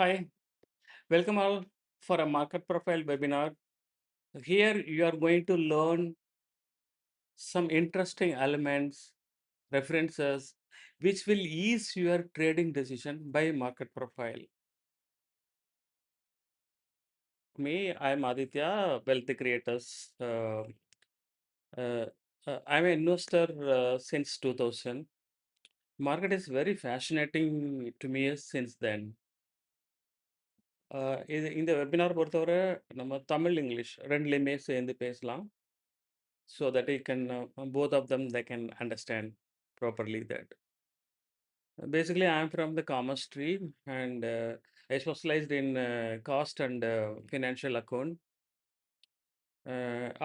Hi, welcome all for a market profile webinar. Here you are going to learn some interesting elements, references, which will ease your trading decision by market profile. Me, I'm Aditya, Wealth Creators. Uh, I'm an investor since 2000. Market is very fascinating to me since then. இந்த webinar பொறுத்தவரை நம்ம Tamil English ரெண்டுலேயுமே சேர்ந்து பேசலாம். So that you can both of them they can understand properly that basically I'm from the commerce stream and I specialized in cost and financial account.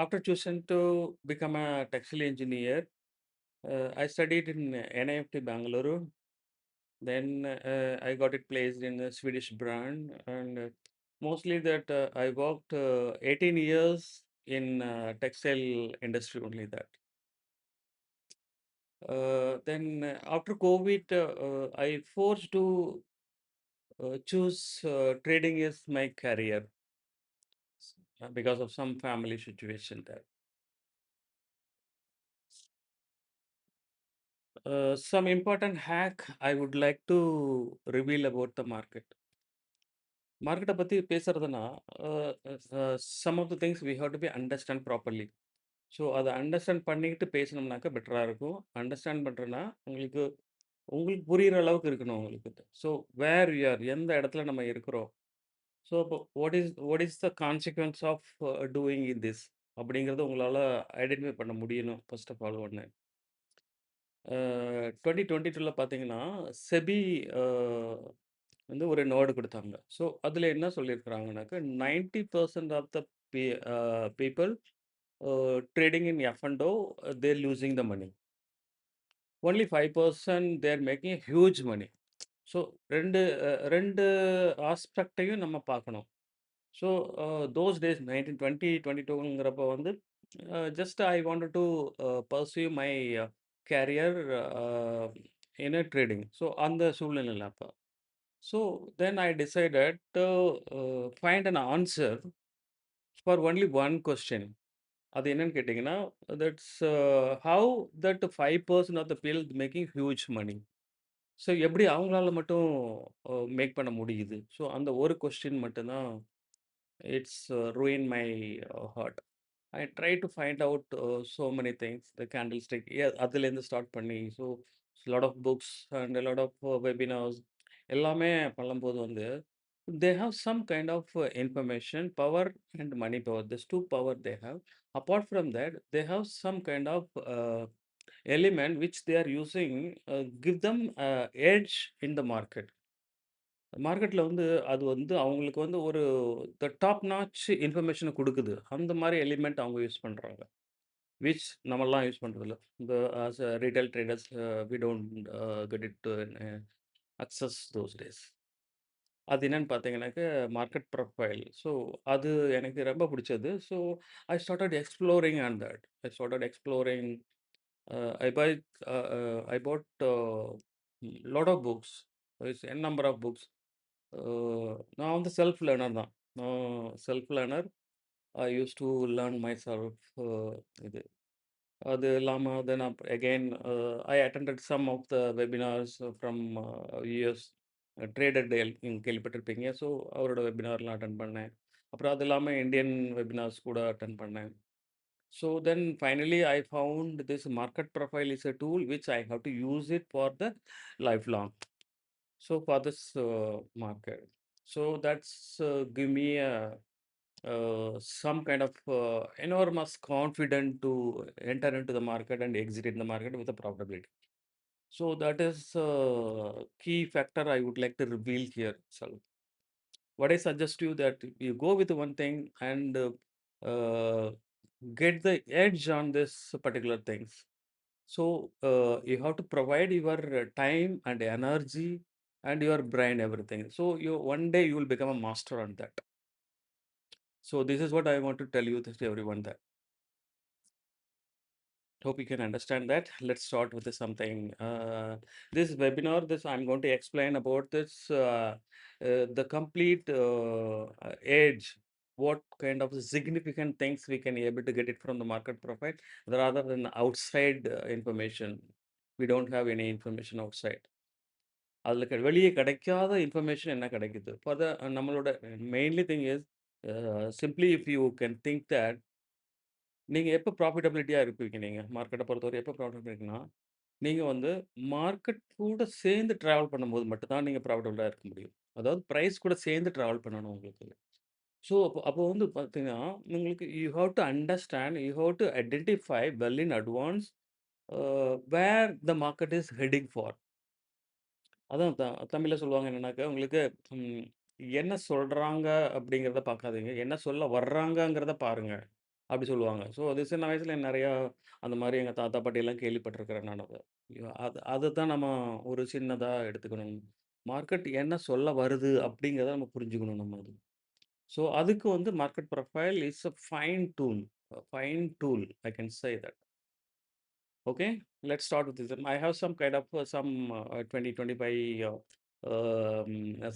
After choosing to become a textile engineer, I studied in NIFT Bangalore. Then I got it placed in a Swedish brand, and mostly that I worked 18 years in textile industry only that. Then after COVID, I forced to choose trading as my career because of some family situation there. Some important hack I would like to reveal about the market. மார்க்கெட்ட பத்தி பேசுறதுன்னா, some of the things we have to be understand properly. So, அத understand பண்ணிக்கிட்டு பேசுனோம்னாக்கா பெட்டரா இருக்கும். Understand பண்றேன்னா, உங்களுக்கு உங்களுக்கு புரியிற அளவுக்கு இருக்கணும் உங்களுக்கு. ஸோ, வேர் வி ஆர் எந்த இடத்துல நம்ம இருக்கிறோம். ஸோ, அப்போ what is the consequence of doing this அப்படிங்கிறத உங்களால ஐடென்டிஃபை பண்ண முடியணும். ஃபர்ஸ்ட் ஆஃப் ஆல் ஒண்ணு. 2022ல பார்த்தீங்கன்னா, செபி அ வந்து ஒரு நோடு குடுத்தாங்க. ஸோ, அதில என்ன சொல்லியிருக்கிறாங்கனாக்கா, 90% of the P a people trading in F&O, they're losing the money. Only 5% they're making a huge money. So 2 ஆஸ்பெக்ட்டையும் நம்ம பார்க்கணும். ஸோ தோஸ் டேஸ் 2022ங்கிறப்போ வந்து just I wanted to pursue my career in a trading. So அந்த சூழ்நிலையில அப்போ. So then I decided to find an answer for only one question. அது என்னன்னு கேட்டிங்கன்னா, that's how that 5% of the people making huge money. So எப்படி அவங்களால மட்டும் make பண்ண முடியுது? ஸோ அந்த ஒரு கொஸ்டின் மட்டும் தான் it's ruin my heart. I try to find out so many things. The candlestick அதுலேருந்து ஸ்டார்ட் பண்ணி so lot of books and lot of webinars எல்லாமே பண்ணும்போது வந்து they have some kind of information, power and money power. There's two power they have. Apart from that, they have some kind of element which they are using, give them edge in the market. மார்க்கெட்ல வந்து அது வந்து அவங்களுக்கு வந்து ஒரு the top notch இன்ஃபர்மேஷன குடுக்குது. அந்த மாரி எலிமெண்ட் அவங்க யூஸ் பண்றாங்க. விச் நம்மலாம் யூஸ் பண்றதில்ல. இந்த as a retail traders we don't get it to access those days. அது என்னன்னு பார்த்தீங்கன்னாக்க, மார்க்கெட் ப்ரொஃபைல். ஸோ, அது எனக்கு ரொம்ப புடிச்சது. So, I started exploring on that. I started exploring. I buy I bought lot of books. N number of books. நான் வந்து self learner தான். நான் self learner. I used to learn myself. இது. அது இல்லாம then again I attended some of the webinars from US trader Dale நீங்க கேள்விப்பட்டிருப்பீங்க. So அவரோட வெபினார்லாம் அட்டெண்ட் பண்ணேன். அப்புறம் அது இல்லாம இந்தியன் வெபினார்ஸ் கூட அட்டெண்ட் பண்ணேன். So then finally I found this market profile is a tool which I have to use it for the life long. So for this market, so that's give me a some kind of enormous confidence to enter into the market and exit in the market with a profitability. So that is key factor I would like to reveal here. So what I suggest you that you go with one thing and get the edge on this particular things. So you have to provide your time and energy and your brain everything. So you one day you will become a master on that. So this is what I want to tell you this to everyone that. Hope you can understand that. Let's start with something. This webinar, this I'm going to explain about this the complete age. What kind of significant things we can able to get it from the market profile rather than outside information. We don't have any information outside. அதில வெளிய கிடைக்காத information என்ன கிடைக்குது? For the நம்மளோட mainly thing is simply if you can think that நீங்க எப்ப ப்ராஃபிட்டபிலிட்டியா இருப்பீங்க நீங்க? மார்க்கெட்ட பொறுத்தவரை எப்ப ப்ராஃபிட்டபிலிட்டினா, நீங்க வந்து மார்க்கெட் கூட சேர்ந்து டிராவல் பண்ணும்போது மட்டும் தான் நீங்க ப்ராஃபிட்டபிளா இருக்க முடியும். அதாவது பிரைஸ் கூட சேர்ந்து டிராவல் பண்ணணும் உங்களுக்கு. ஸோ, அப்போ அப்போ வந்து பார்த்தீங்கன்னா, உங்களுக்கு you have to understand, you have to identify well in advance where the market is heading for. அதான் தமிழ்ல சொல்லுவாங்க என்னன்னாக்கா, உங்களுக்கு ம் என்ன சொல்றாங்க அப்படிங்கிறத பார்க்காதீங்க. என்ன சொல்ல வர்றாங்கங்கிறத பாருங்க. அப்படி சொல்லுவாங்க. ஸோ, அது சின்ன வயசுல நெறையா அந்த மாரி எங்க தாத்தா, பாட்டியெல்லாம் கேள்விப்பட்டுருக்கிறேன் நான் அத. அதத்தான் நம்ம ஒரு சின்னதா எடுத்துக்கணும். மார்க்கெட் என்ன சொல்ல வருது அப்படிங்கிறத நம்ம புரிஞ்சுக்கணும் நம்ம அது. ஸோ, அதுக்கு வந்து market profile is a fine tool. Fine tool I can say that. Okay, let's start with this. I have some kind of some 20, 25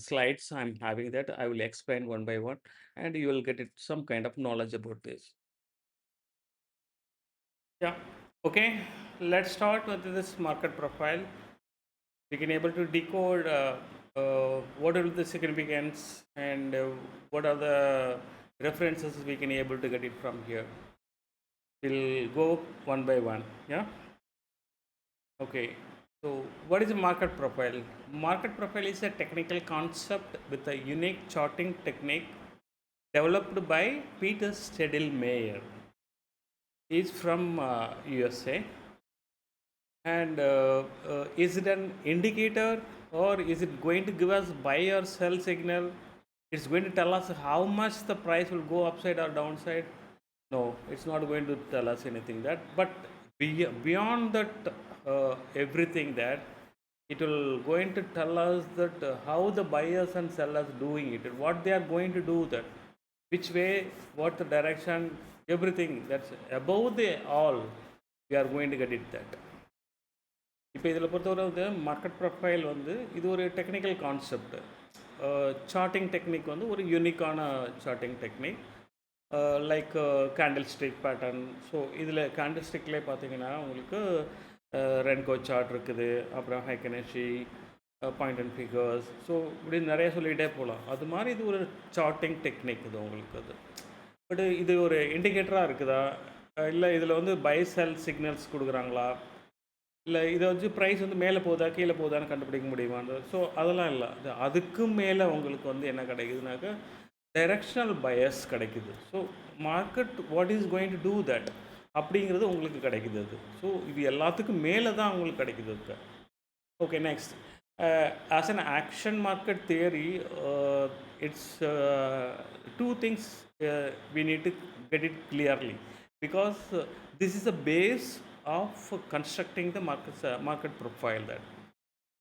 slides. I'm having that. I will explain one by one, and you will get it some kind of knowledge about this. Yeah. Okay. Let's start with this market profile. We can able to decode what are the significance and what are the references we can able to get it from here. We'll go one by one. Yeah. Okay, so what is a market profile? Market profile is a technical concept with a unique charting technique developed by Peter Stedel-Mayer. He is from USA, and is it an indicator or is it going to give us buy or sell signal? It's going to tell us how much the price will go upside or downside. No, it's not going to tell us anything that. But beyond that, everything that it will going to tell us that how the buyers and sellers doing it, what they are going to do that, which way, what the direction, everything that's above the all, we are going to get it that. இப்போ இதில் பொறுத்தவரை வந்து market profile வந்து இது ஒரு technical concept. Sorting technique வந்து ஒரு யூனிக்கான charting technique. Like candlestick pattern. So இதில் கேண்டில் ஸ்டிக்லேயே பார்த்தீங்கன்னா உங்களுக்கு ரென்கோ சார்ட் இருக்குது, அப்புறம் Heikin Ashi, point and figures. So இப்படி நிறைய சொல்லிகிட்டே போகலாம். அது மாதிரி இது ஒரு சார்ட்டிங் டெக்னிக் இது உங்களுக்கு அது. பட் இது ஒரு இண்டிகேட்டராக இருக்குதா, இல்லை இதில் வந்து பை செல் சிக்னல்ஸ் கொடுக்குறாங்களா, இல்லை இதை வச்சு ப்ரைஸ் வந்து மேலே போகுதா கீழே போகுதான்னு கண்டுபிடிக்க முடியுமான்னு. ஸோ அதெல்லாம் இல்லை. அதுக்கு மேலே உங்களுக்கு வந்து என்ன கிடைக்குதுனாக்கா டைரக்ஷனல் பயஸ் கிடைக்குது. So market what is going to do that அப்படிங்கிறது உங்களுக்கு கிடைக்குது அது. ஸோ இது எல்லாத்துக்கும் மேலே தான் உங்களுக்கு கிடைக்குது அது. Okay, next. As an action market theory, it's two things we need to get it clearly, because this is a base of constructing the market profile. That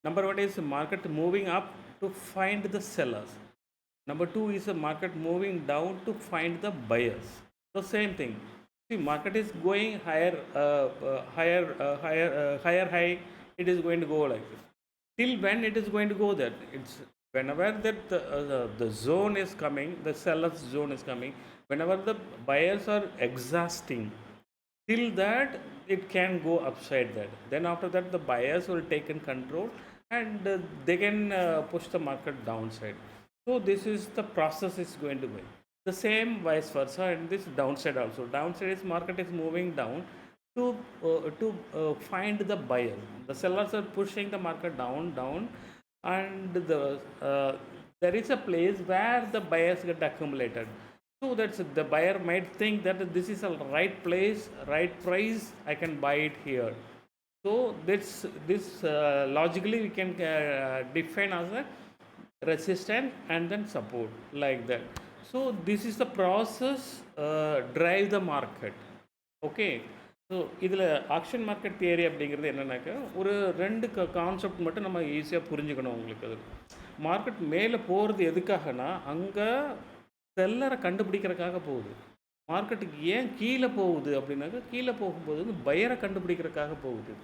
number one is market moving up to find the sellers. Number two is a market moving down to find the buyers. So same thing. See, market is going higher, higher high. It is going to go like this. Till when it is going to go there? It's whenever that the zone is coming, the seller's zone is coming. Whenever the buyers are exhausting, till that it can go upside that. Then after that the buyers will take in control, and they can push the market downside. So this is the process is going to be the same vice versa, and this downside also. Downside is market is moving down to find the buyer. The sellers are pushing the market down, and there is a place where the buyers get accumulated. So that's the buyer might think that this is a right place, right price, I can buy it here. So this logically we can define as a resistance and then support, like that. So this is the process drive the market. Okay. So இதில் action market theory அப்படிங்கிறது என்னென்னாக்கா ஒரு ரெண்டு concept மட்டும் நம்ம ஈஸியாக புரிஞ்சுக்கணும் உங்களுக்கு. அது மார்க்கெட் மேலே போகிறது எதுக்காகனா அங்கே செல்லரை கண்டுபிடிக்கிறதுக்காக போகுது. மார்க்கெட்டுக்கு ஏன் கீழே போகுது அப்படின்னாக்கா, கீழே போகும்போது வந்து பையரை கண்டுபிடிக்கிறதுக்காக போகுது.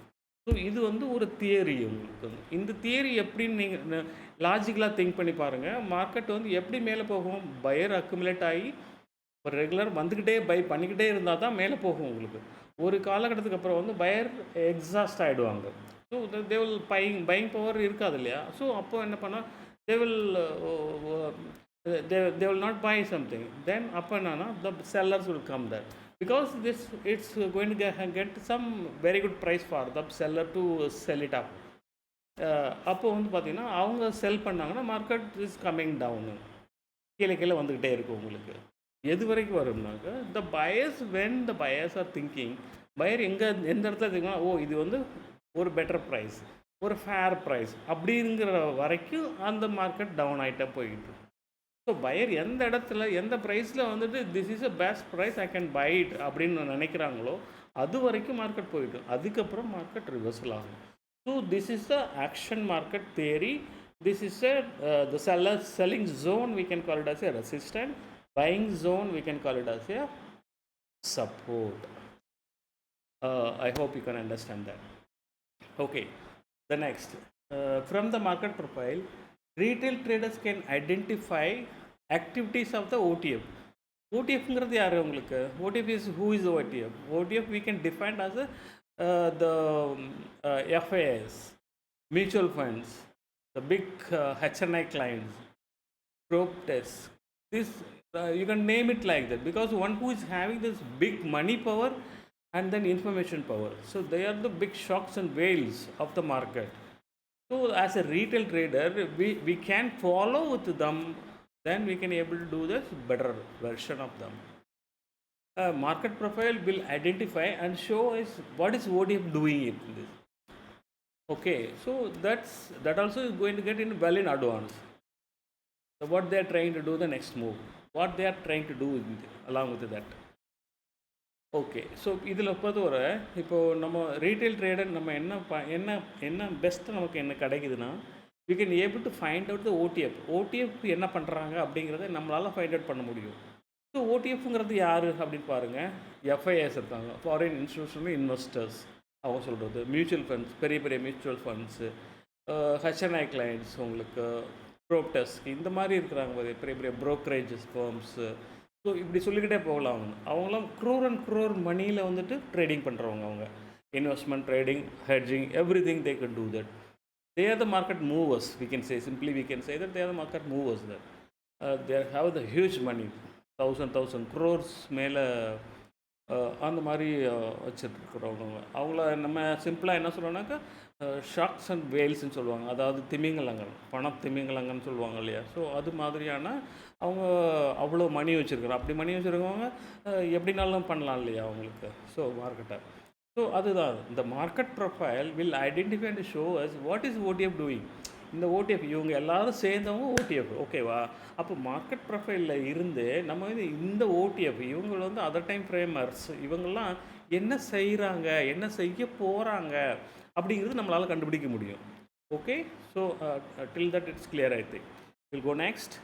ஸோ இது வந்து ஒரு தியரி உங்களுக்கு வந்து. இந்த தியரி எப்படின்னு நீங்கள் லாஜிக்கலாக திங்க் பண்ணி பாருங்கள். மார்க்கெட் வந்து எப்படி மேலே போகும்? பையர் அக்குமுலேட் ஆகி ஒரு ரெகுலர் வந்துக்கிட்டே பை பண்ணிக்கிட்டே இருந்தால் தான் மேலே போகும் உங்களுக்கு. ஒரு காலகட்டத்துக்கு அப்புறம் வந்து பையர் எக்ஸாஸ்ட் ஆகிடுவாங்க. So they will buying power இருக்காது இல்லையா? ஸோ அப்போ என்ன பண்ணால் they will they will not buy something. Then அப்போ என்னன்னா the sellers will come there because this it's going to get some very good price for the seller to sell it up. அப்போ வந்து பார்த்தீங்கன்னா அவங்க செல் பண்ணாங்கன்னா மார்க்கெட் இஸ் கம்மிங் டவுனு, கீழே கீழே வந்துக்கிட்டே இருக்கும் உங்களுக்கு. எது வரைக்கும் வரும்னாக்க the buyers when the buyers are thinking, buyer எந்த இடத்துல திங்கினா ஓ இது வந்து ஒரு பெட்டர் ப்ரைஸ், ஒரு ஃபேர் ப்ரைஸ் அப்படிங்கிற வரைக்கும் அந்த மார்க்கெட் டவுன் ஆகிட்டே போய்கிட்டு இருக்கும். ஸோ பையர் எந்த இடத்துல எந்த ப்ரைஸில் வந்துட்டு this is a best price I can buy it அப்படின்னு நினைக்கிறாங்களோ அது வரைக்கும் மார்க்கெட் போயிட்டு அதுக்கப்புறம் மார்க்கெட் ரிவர்சல் ஆகும். So this is the auction market theory. This is the selling zone, we can call it as a resistance. Buying zone, we can call it as a support. I hope you can understand that. Okay, the next. From the market profile, retail traders can identify activities of the OTF. OTFங்கிறது யார் உங்களுக்கு? OTF is who is OTF? OTF we can define as the FAS, mutual funds, the big HNI clients, prop tests. This you can name it like that because one who is having this big money power and then information power. So they are the big shocks and whales of the market. So as a retail trader, we can follow with them, then we can able to do this better version of them. Market profile will identify and show us what is ODF doing in this. Okay, so that also is going to get in well in advance. So what they are trying to do the next move, what they are trying to do along with that. Okay, so இதில் பொறுத்தவரை இப்போது நம்ம retail trader நம்ம என்ன best நமக்கு என்ன கிடைக்குதுன்னா we can able to find out the OTF என்ன பண்ணுறாங்க அப்படிங்கிறத நம்மளால் ஃபைண்ட் அவுட் பண்ண முடியும். ஸோ ஓடிஎஃப்ங்கிறது யார் அப்படின்னு பாருங்கள், எஃப்ஐஎஸ் இருக்காங்க, ஃபாரின் இன்ஸ்டிடியூஷனல் இன்வெஸ்டர்ஸ் அவங்க சொல்கிறது, மியூச்சுவல் ஃபண்ட்ஸ், பெரிய பெரிய மியூச்சுவல் ஃபண்ட்ஸு, ஹெச்என்ஐ கிளைண்ட்ஸ், உங்களுக்கு ப்ரோப்டஸ், இந்த மாதிரி இருக்கிறாங்க பெரிய பெரிய ப்ரோக்கரேஜஸ் ஃபார்ம்ஸு. ஸோ இப்படி சொல்லிக்கிட்டே போகலாம். அவங்களாம் க்ரோர் மணியில் வந்துட்டு ட்ரேடிங் பண்ணுறவங்க, அவங்க investment, trading, hedging, every thing they can do that. They are the market movers, we can say, simply we can say that they are the market movers there. They have the huge money, 1000 crores மேலே அந்த மாதிரி வச்சுருக்கிறவங்க. அவங்கள நம்ம சிம்பிளாக என்ன சொல்கிறோம்னாக்கா sharks and வேல்ஸ்ன்னு சொல்லுவாங்க, அதாவது திமிங்கலங்கள், திமிங்கலங்கன்னு சொல்லுவாங்க இல்லையா. ஸோ அது மாதிரியான அவங்க அவ்வளோ மணி வச்சுருக்கிறோம். அப்படி மணி வச்சுருக்கவங்க எப்படினாலும் பண்ணலாம் இல்லையா அவங்களுக்கு. ஸோ மார்க்கெட்டை, ஸோ அதுதான் இந்த market profile will identify and show us what is OTF doing. இந்த ஓடிஎஃப் இவங்க எல்லோரும் சேர்ந்தவங்க ஓடிஎஃப், ஓகேவா? அப்போ மார்க்கெட் ப்ரொஃபைலில் இருந்து நம்ம வந்து இந்த ஓடிஎஃப் இவங்க வந்து அதர் டைம் ஃப்ரேமர்ஸ் இவங்கெல்லாம் என்ன செய்கிறாங்க, என்ன செய்ய போகிறாங்க அப்படிங்கிறது நம்மளால் கண்டுபிடிக்க முடியும். Okay, so till that it's clear. I think will go next.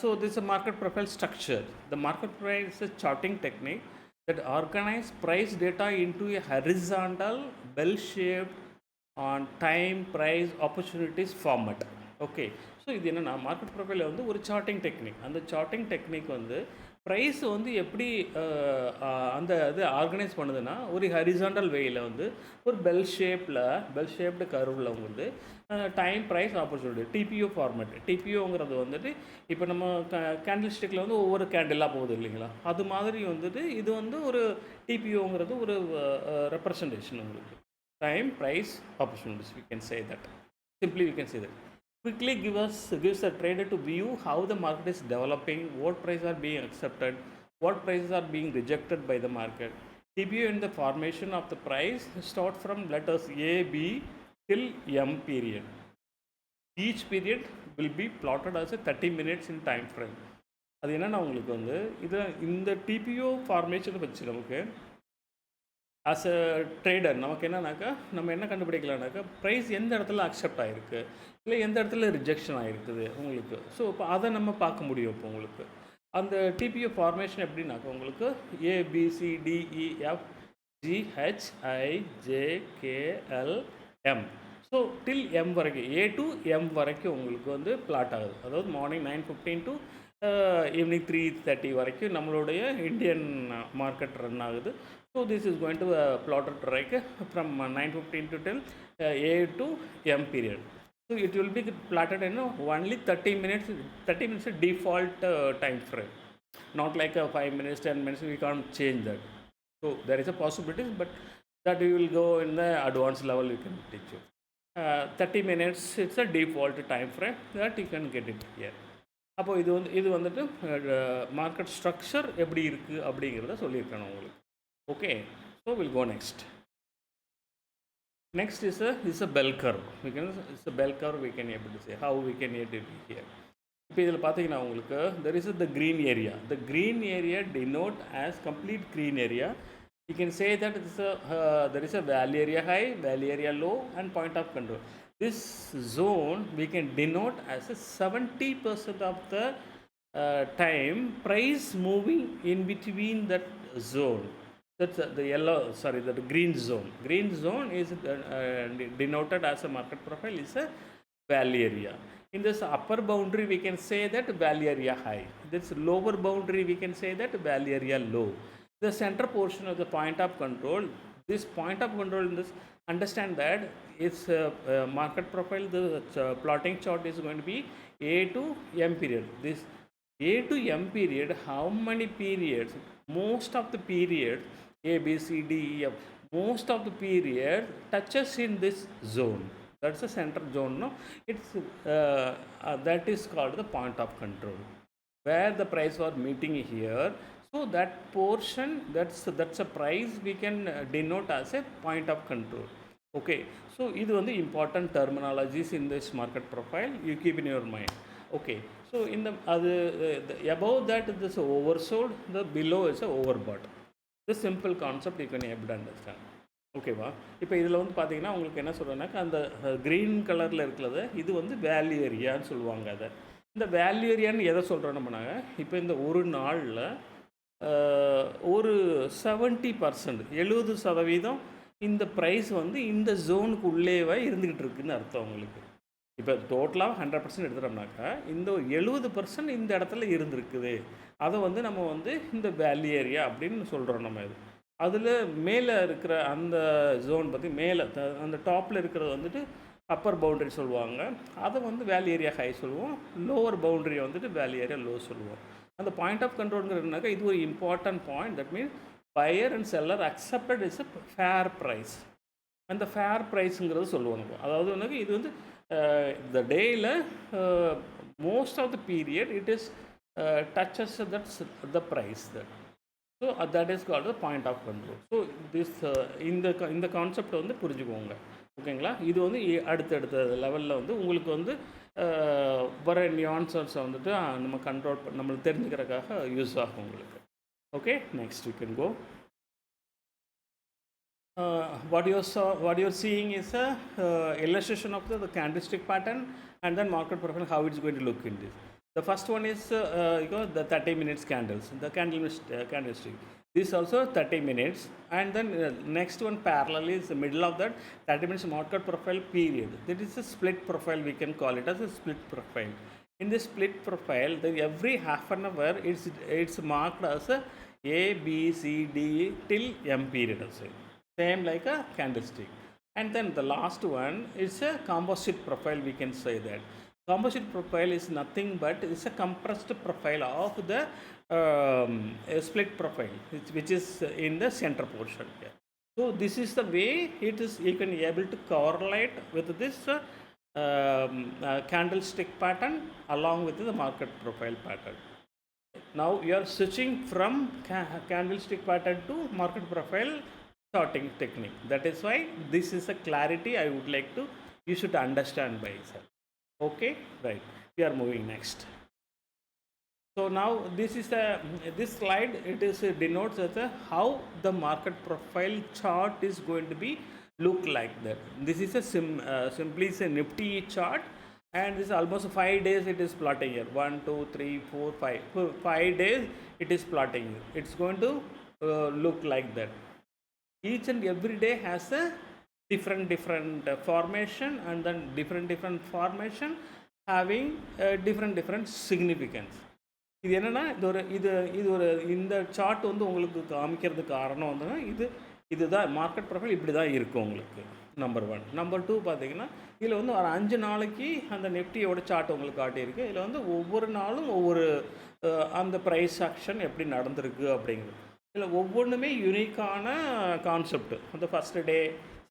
So this is a market profile structure. The market profile is a charting technique that organize price data into a horizontal bell-shaped on time, price, opportunities format. Okay, so இது என்னென்னா market ப்ரொஃபைலில் வந்து ஒரு sorting technique. அந்த sorting technique வந்து price வந்து எப்படி அந்த இது ஆர்கனைஸ் பண்ணுதுன்னா ஒரு ஹரிசாண்டல் வேயில் வந்து ஒரு பெல் ஷேப்டு கர்வில் வந்து time, price, opportunity, TPO format. டிபிஓங்கிறது வந்துட்டு இப்போ நம்ம கேண்டில் ஸ்டிக்கில் வந்து ஒவ்வொரு கேண்டிலாக போகுது இல்லைங்களா, அது மாதிரி வந்துட்டு இது வந்து ஒரு டிபிஓங்கிறது ஒரு ரெப்ரசன்டேஷன் உங்களுக்கு. Time, price, opportunities, we can say that. Simply we can say that. Quickly gives the trader to view how the market is developing, what prices are being accepted, what prices are being rejected by the market. TPO in the formation of the price start from letters A, B till M period. Each period will be plotted as a 30 minutes in time frame. அது என்னென்னா உங்களுக்கு வந்து இந்த TPO ஃபார்மேஷனை வச்சு நமக்கு as a trader நமக்கு என்னன்னாக்கா நம்ம என்ன கண்டுபிடிக்கலாம்னாக்கா ப்ரைஸ் எந்த இடத்துல அக்செப்ட் ஆகிருக்கு, இல்லை எந்த இடத்துல ரிஜெக்ஷன் ஆகிருக்குது உங்களுக்கு. ஸோ இப்போ அதை நம்ம பார்க்க முடியும் இப்போ உங்களுக்கு. அந்த டிபிஓ ஃபார்மேஷன் எப்படின்னாக்கா உங்களுக்கு ஏபிசிடிஇஎஃப் ஜிஹெச்ஐஜேகேஎல்எம். ஸோ டில் எம் வரைக்கும், ஏ டு எம் வரைக்கும் உங்களுக்கு வந்து பிளாட் ஆகுது. அதாவது மார்னிங் 9:15 டு ஈவினிங் 3:30 வரைக்கும் நம்மளுடைய இந்தியன் மார்க்கெட் ரன் ஆகுது. So this is going to plotted like from 9:15 to till A to M period. So it will be plotted in only 30 minutes. 30 minutes default time frame, not like a 5 minutes, 10 minutes. We can't change that. So there is a possibility, but that we will go in the advanced level. You can teach you. 30 minutes. It's a default time frame that you can get it here. அப்போ இது வந்துட்டு market structure எப்படி இருக்குது அப்படிங்கிறத சொல்லியிருக்கேன் உங்களுக்கு. Okay, so will go next. Next is a bell curve. It's a bell curve. We can able to say how we can edit it here. இப்போ இதில் பார்த்தீங்கன்னா உங்களுக்கு there is the green area. The green area denote as complete green area. You can say that there is a value area high, value area low, and point of control. This zone we can denote as a 70% of the time price moving in between that zone. That's the yellow, sorry, the green zone. Green zone is denoted as a market profile is a value area. In this upper boundary we can say that value area high. This lower boundary we can say that value area low. The center portion of the point of control, this point of control in this, understand that it's market profile, the plotting chart is going to be A to M period. This A to M period, how many periods? Most of the period A, B, C, D, E, F, most of the period touches in this zone. That's the center zone. No, it's that is called the point of control, where the price was meeting here. So that portion, that's a price we can denote as a point of control. Okay, so இது வந்து important terminologies in this market profile. You keep in your mind. Okay, so in the above that this oversold, the below is a overbought. The simple concept you can able to understand. ஓகேவா? இப்போ இதில் வந்து பார்த்தீங்கன்னா உங்களுக்கு என்ன சொல்கிறேன்னாக்கா அந்த green கலரில் இருக்கிறது இது வந்து வேல்யூ ஏரியான்னு சொல்லுவாங்க. அதை இந்த வேல்யூ ஏரியான்னு எதை சொல்கிறோம் நம்மனாங்க, இப்போ இந்த ஒரு நாளில் ஒரு 70%, 70% இந்த ப்ரைஸ் வந்து இந்த ஜோனுக்கு உள்ளேவே இருந்துக்கிட்டு இருக்குதுன்னு அர்த்தம் உங்களுக்கு. இப்போ டோட்டலாக 100% எடுத்துட்டோம்னாக்கா இந்த 70% இந்த இடத்துல இருந்திருக்குது. அதை வந்து நம்ம வந்து இந்த வேல்யூ ஏரியா அப்படின்னு சொல்கிறோம் நம்ம. இது அதில் மேலே இருக்கிற அந்த ஜோன் பற்றி மேலே அந்த டாப்பில் இருக்கிறது வந்துட்டு அப்பர் பவுண்டரி சொல்லுவாங்க. அதை வந்து வேல்யூ ஏரியா ஹை சொல்லுவோம். லோவர் பவுண்டரியை வந்துட்டு வேல்யூ ஏரியா லோ சொல்லுவோம். அந்த பாயிண்ட் ஆஃப் கண்ட்ரோல்ங்கிறதுனாக்கா இது ஒரு important point. That means buyer and seller accepted is a fair price. அந்த ஃபேர் ப்ரைஸுங்கிறது சொல்லுவாங்க. அதாவது வந்து இது வந்து the டேயில் most of the period it is touches that's the price that. So that is called the point of control. So this இந்த concept வந்து புரிஞ்சுக்கோங்க. ஓகேங்களா? இது வந்து அடுத்தடுத்த லெவலில் வந்து உங்களுக்கு வந்து வர நியான்சர்ஸை வந்துட்டு நம்ம கண்ட்ரோல் நம்மளுக்கு தெரிஞ்சுக்கிறதுக்காக யூஸ் ஆகும் உங்களுக்கு. Okay, next you can go. What you're seeing is a illustration of the candlestick pattern and then market profile, how it's going to look in this. The first one is the 30 minutes candles, the candlestick. This also 30 minutes, and then next one parallel is the middle of that 30 minutes market profile period. That is a split profile, we can call it as a split profile. In this split profile, every half an hour it's marked as a B, C, D till M period also. Same like a candlestick. And then the last one is a composite profile, we can say that. Composite profile is nothing but it's a compressed profile of the split profile, which is in the center portion here. So this is the way it is, you can be able to correlate with this candlestick pattern along with the market profile pattern. Now you are switching from candlestick pattern to market profile sorting technique. That is why this is a clarity I would like to, you should understand by yourself. Okay, right, we are moving next. So now this slide, it is denotes as how the market profile chart is going to be look like that. This is a simply a Nifty chart, and this almost 5 days it is plotting here. 1 2 3 4 5 for 5 days it is plotting. It's going to look like that. Each and every day has a different formation, and then different formation having different significance. இது என்னென்னா இது ஒரு இந்த chart வந்து உங்களுக்கு காமிக்கிறதுக்கு காரணம் வந்துன்னா இதுதான் மார்க்கெட் ப்ரொஃபைல் இப்படி தான் இருக்கும் உங்களுக்கு. நம்பர் 1. நம்பர் 2 பார்த்தீங்கன்னா இதில் வந்து ஒரு 5 நாளைக்கு அந்த நிஃப்டியோட சார்ட் உங்களுக்கு காட்டியிருக்கு. இதில் வந்து ஒவ்வொரு நாளும் ஒவ்வொரு அந்த ப்ரைஸ் ஆக்ஷன் எப்படி நடந்திருக்கு அப்படிங்கிறது. இதில் ஒவ்வொன்றுமே யூனிக்கான கான்செப்ட். அந்த first day,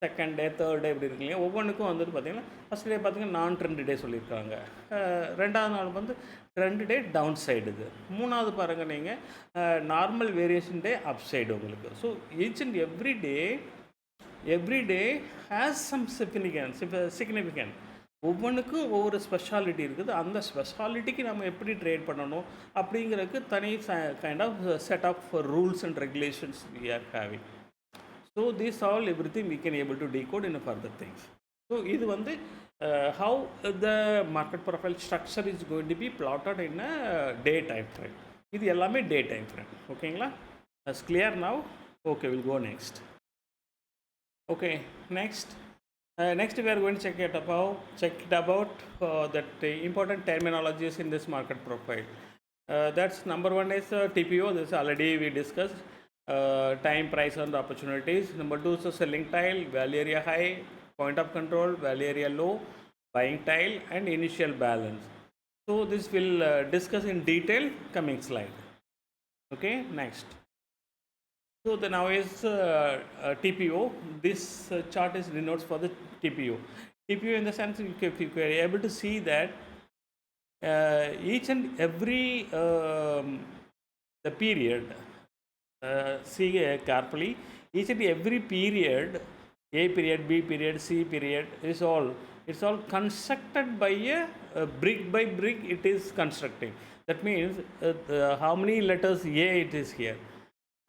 second day, third day இப்படி இருக்கு இல்லையா. ஒவ்வொன்றுக்கும் வந்துட்டு பார்த்திங்கன்னா ஃபஸ்ட் டே பார்த்திங்கன்னா நான் ட்ரெண்ட் டே சொல்லியிருக்காங்க. ரெண்டாவது நாள் வந்து ட்ரெண்ட் டே டவுன் சைடு. இது மூணாவது பாருங்கள் நீங்கள் normal variation day up side உங்களுக்கு. So each and every day has some significant. ஒவ்வொன்றுக்கும் ஒவ்வொரு ஸ்பெஷாலிட்டி இருக்குது. அந்த ஸ்பெஷாலிட்டிக்கு நம்ம எப்படி ட்ரேட் பண்ணணும் அப்படிங்கிறதுக்கு தனி kind of set of rules and regulations we are having. So this all everything we can able to decode in further things. So இது வந்து how the market profile structure is going to be plotted in a day time frame. இது எல்லாமே day time frame. ஓகேங்களா? That's clear now? Okay, we'll go next. Okay, next we are going to check it about that important terminologies in this market profile. That's number 1 is TPO. This already we discussed. Time, price and opportunities. Number 2 is selling tile, value area high, point of control, value area low, buying tile and initial balance. So this will discuss in detail coming slide. Okay, next. So the now is TPO. This chart is denotes for the TPO. TPO in the sense if you are able to see that each and every the period, see carefully, each and every period, A period, B period, C period, it's all constructed by a brick by brick it is constructing. That means how many letters A it is here.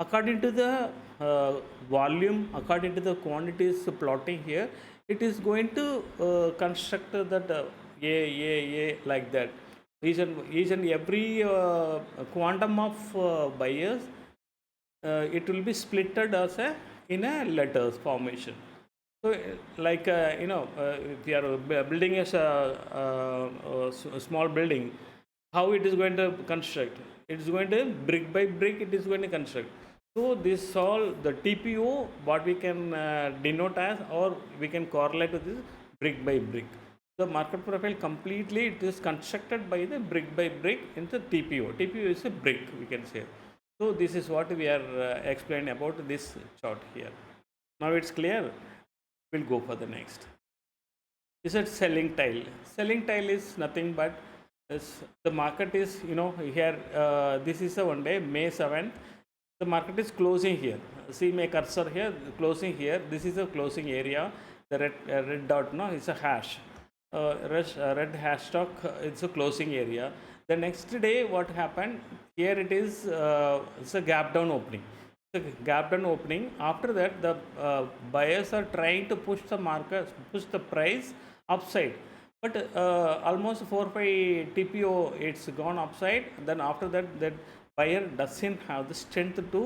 According to the volume, according to the quantities plotting here, it is going to construct that A like that. Each and every quantum of buyers, it will be splitted as in a letters formation. So like if you are building a small building, how it is going to construct? It is going to brick by brick it is going to construct. So this all the TPO what we can denote as, or we can correlate with this brick by brick. The market profile completely it is constructed by the brick by brick into TPO. TPO is a brick, we can say. So this is what we are explaining about this chart here. Now it's clear. We'll go for the next. Is it selling tile? Selling tile is nothing but the market is here. This is a one day May 7th. The market is closing here. See my cursor here, closing here. This is a closing area. The red dot is a hash. Red hashtag. It's a closing area. The next day, what happened? Here it is. It's a gap down opening. It's a gap down opening. After that, the buyers are trying to push the market, push the price upside. But almost 4-5 TPO, it's gone upside. Then after that, that buyer doesn't have the strength to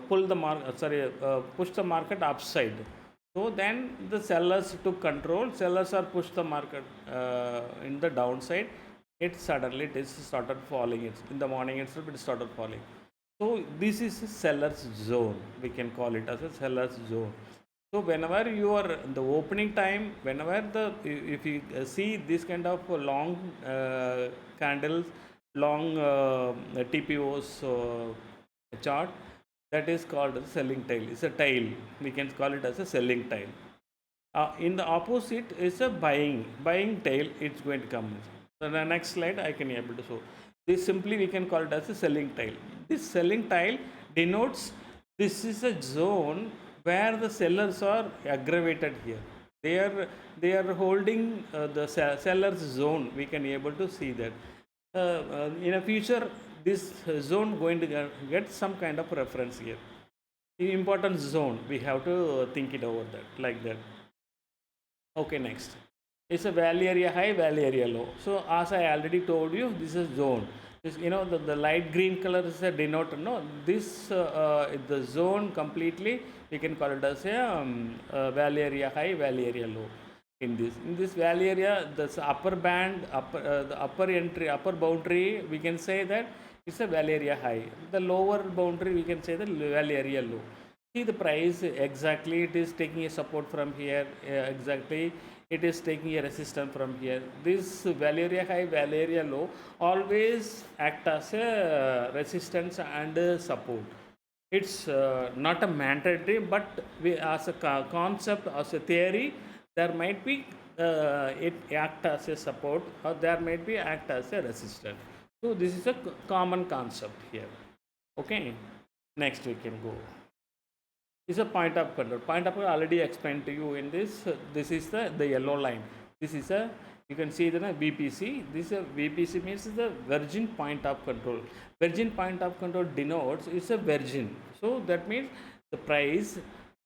push the market upside. So then the sellers took control. Sellers are pushed the market in the downside. It suddenly started falling. In the morning itself it started falling. So this is a seller's zone. We can call it as a seller's zone. So whenever you are in the opening time, whenever if you see this kind of long candles, long TPOs chart, that is called a selling tile. It's a tile. We can call it as a selling tile. In the opposite is a buying tile. It's going to come. So the next slide I can able to show. This simply we can call it as a selling tile. This selling tile denotes this is a zone where the sellers are aggravated here. They are holding the seller's zone. We can able to see that. In a future, this zone going to get some kind of reference here. The important zone, we have to think it over that like that. Okay, next. It's a valley area high, valley area low. So as I already told you, this is zone. This, the light green color is a denoter. No, this the zone completely we can call it as a valley area high, valley area low. In this valley area, the upper band, the upper entry, upper boundary, we can say that it's a valley area high. The lower boundary, we can say the valley area low. See the price exactly, it is taking a support from here, exactly it is taking a resistance from here. This value area high, value area low always act as a resistance and a support. It's not a mandatory, but as a concept, as a theory, there might be it act as a support, or there might be act as a resistance. So this is a common concept here. Okay, next we can go is a point of control. Point of control already explained to you in this. This is the yellow line. This is a, you can see the VPC. This VPC means the virgin point of control. Virgin point of control denotes it's a virgin. So that means the price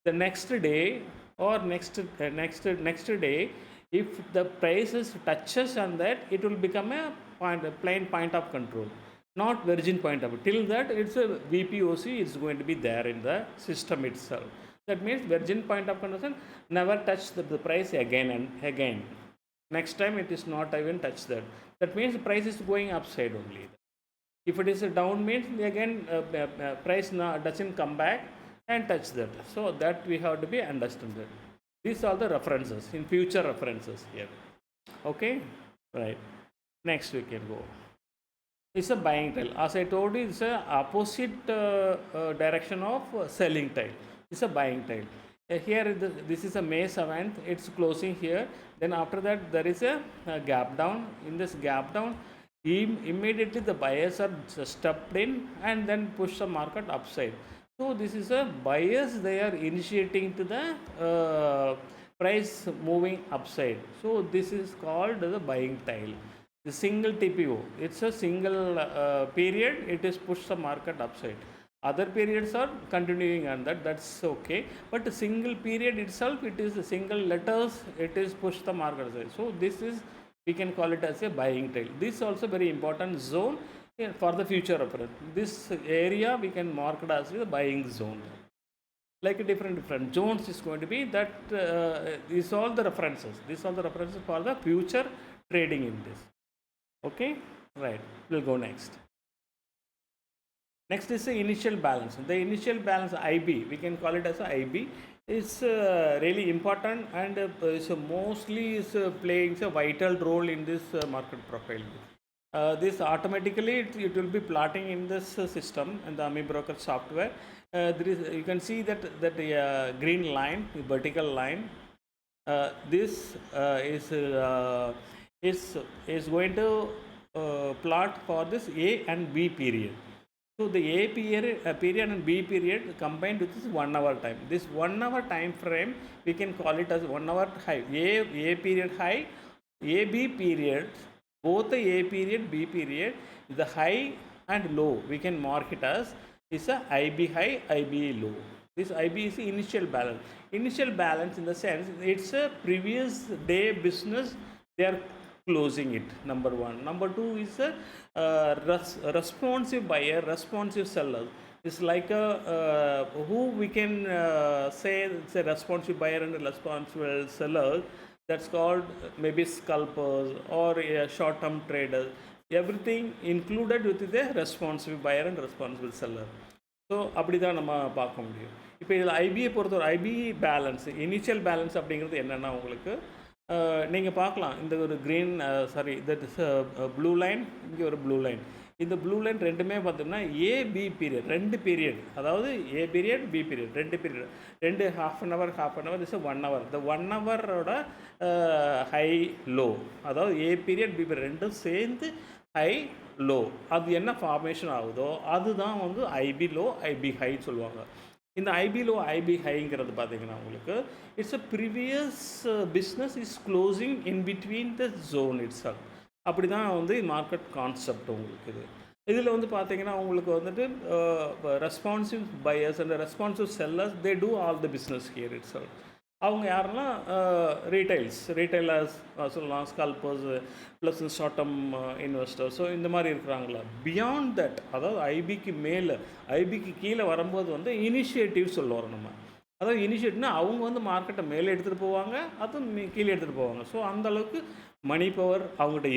the next day or next day, if the prices touches on that, it will become a plain point of control, not virgin point of view. Till that, it's a VPOC, it's going to be there in the system itself. That means virgin point of conversion never touch the price again and again. Next time it is not even touch that. That means the price is going upside only. If it is a down means again price doesn't come back and touch that. So that we have to be understand that. These are the references in future references here. Okay, right. Next we can go. It's a buying tile. As I told you, it's a opposite direction of selling tile. It's a buying tile. Here, this is a May 7th. It's closing here. Then after that, there is a gap down. In this gap down, immediately the buyers are stepped in and then push the market upside. So this is a buyers. They are initiating to the price moving upside. So this is called the buying tile. The single TPO, it's a single period, it is push the market upside. Other periods are continuing on that, that's okay. But a single period itself, it is a single letters, it is push the market upside. So this is, we can call it as a buying tail. This is also very important zone for the future reference. This area we can mark it as the buying zone. Like a different zones is going to be that these all the references. These are the references for the future trading in this. Okay, right, we'll go next. Next is the initial balance. The initial balance IB, we can call it as a IB, is really important and is mostly is playing a vital role in this market profile. This automatically it will be plotting in this system in the AMI broker software. There is, you can see that green line, the vertical line. This is going to plot for this A and B period. So the A period and B period combined with this 1 hour time. This 1 hour time frame we can call it as 1 hour high. A period high, AB period, both the A period, B period, the high and low we can mark it as is a IB high, IB low. This IB is the initial balance. Initial balance in the sense it's a previous day business they are closing it, number one. Number two is a responsive buyer, responsive seller. It's like a who we can say it's a responsive buyer and a responsive seller. That's called maybe scalpers or short-term traders. Everything included with the responsive buyer and responsible seller. So அப்படி தான் நம்ம பார்க்க முடியும். இப்போ இதில் ஐபியை பொறுத்தவரை IP balance, initial balance அப்படிங்கிறது என்னென்னா உங்களுக்கு நீங்கள் பார்க்கலாம் இந்த ஒரு green sorry that is blue line, இங்கே ஒரு ப்ளூ லைன். இந்த ப்ளூ லைன் ரெண்டுமே பார்த்தோம்னா ஏபி பீரியட், ரெண்டு பீரியட், அதாவது ஏ பீரியட் பி பீரியட், ரெண்டு பீரியட், ரெண்டு half an hour is 1 hour. இந்த 1 hour ஹை லோ, அதாவது ஏ பீரியட் பி பீரியட் ரெண்டும் சேர்ந்து ஹை லோ, அது என்ன ஃபார்மேஷன் ஆகுதோ அதுதான் வந்து ஐபி லோ ஐபி ஹைன்னு சொல்லுவாங்க. இந்த ஐபி லோ ஐபி ஹைங்கிறது பார்த்தீங்கன்னா உங்களுக்கு it's a previous business is closing in between the zone itself. அப்படி தான் வந்து மார்க்கெட் கான்செப்ட் உங்களுக்கு இது. இதில் வந்து பார்த்தீங்கன்னா உங்களுக்கு வந்துட்டு responsive buyers and responsive sellers they do all the business here itself. அவங்க யாருன்னா ரீட்டைலர்ஸ் சொல்லலாம், scalpers plus short term investor. So இந்த மாதிரி இருக்கிறாங்களா. பியாண்ட் தட், அதாவது ஐபிக்கு மேலே, ஐபிக்கு கீழே வரும்போது வந்து இனிஷியேட்டிவ் சொல்லுவோம் நம்ம. அதாவது இனிஷியேட்டிவ்னா அவங்க வந்து மார்க்கெட்டை மேலே எடுத்துகிட்டு போவாங்க, அதுவும் கீழே எடுத்துகிட்டு போவாங்க. ஸோ அந்தளவுக்கு மணி பவர் அவங்ககிட்ட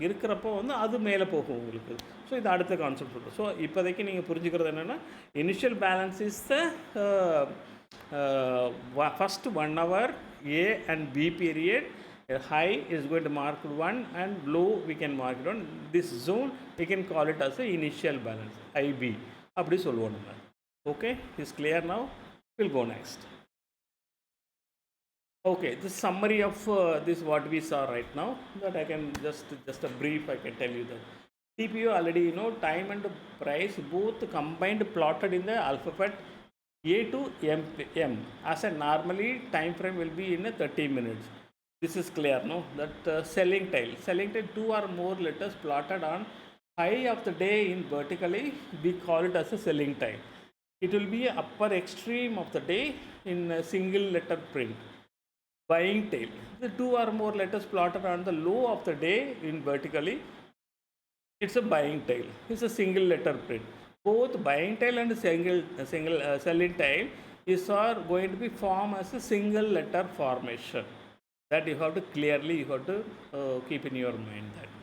இருக்கிறப்போ வந்து அது மேலே போகும் உங்களுக்கு. ஸோ இது அடுத்த கான்செப்ட் சொல்கிறோம். ஸோ இப்போதைக்கு நீங்கள் புரிஞ்சுக்கிறது என்னென்னா, initial balance is the first 1 hour A and B period. High is going to mark 1 and low we can mark it on. This zone we can call it as a initial balance, IB. அப்படி சொல்லுவோம் நம்ம. Okay, is clear now? We'll go next. Okay, this summary of this what we saw right now, that I can just a brief I can tell you that TPO already time and price both combined plotted in the alphabet A to M, as a normally time frame will be in a 30 minutes. This is clear, no? That selling tail 2 or more letters plotted on high of the day in vertically, we call it as a selling tail. It will be upper extreme of the day in a single letter print. Buying tail, the 2 or more letters plotted on the low of the day in vertically, it's a buying tail. It's a single letter print. Both buying tail and selling tail are going to be formed as a single letter formation. That you have to clearly keep in your mind. That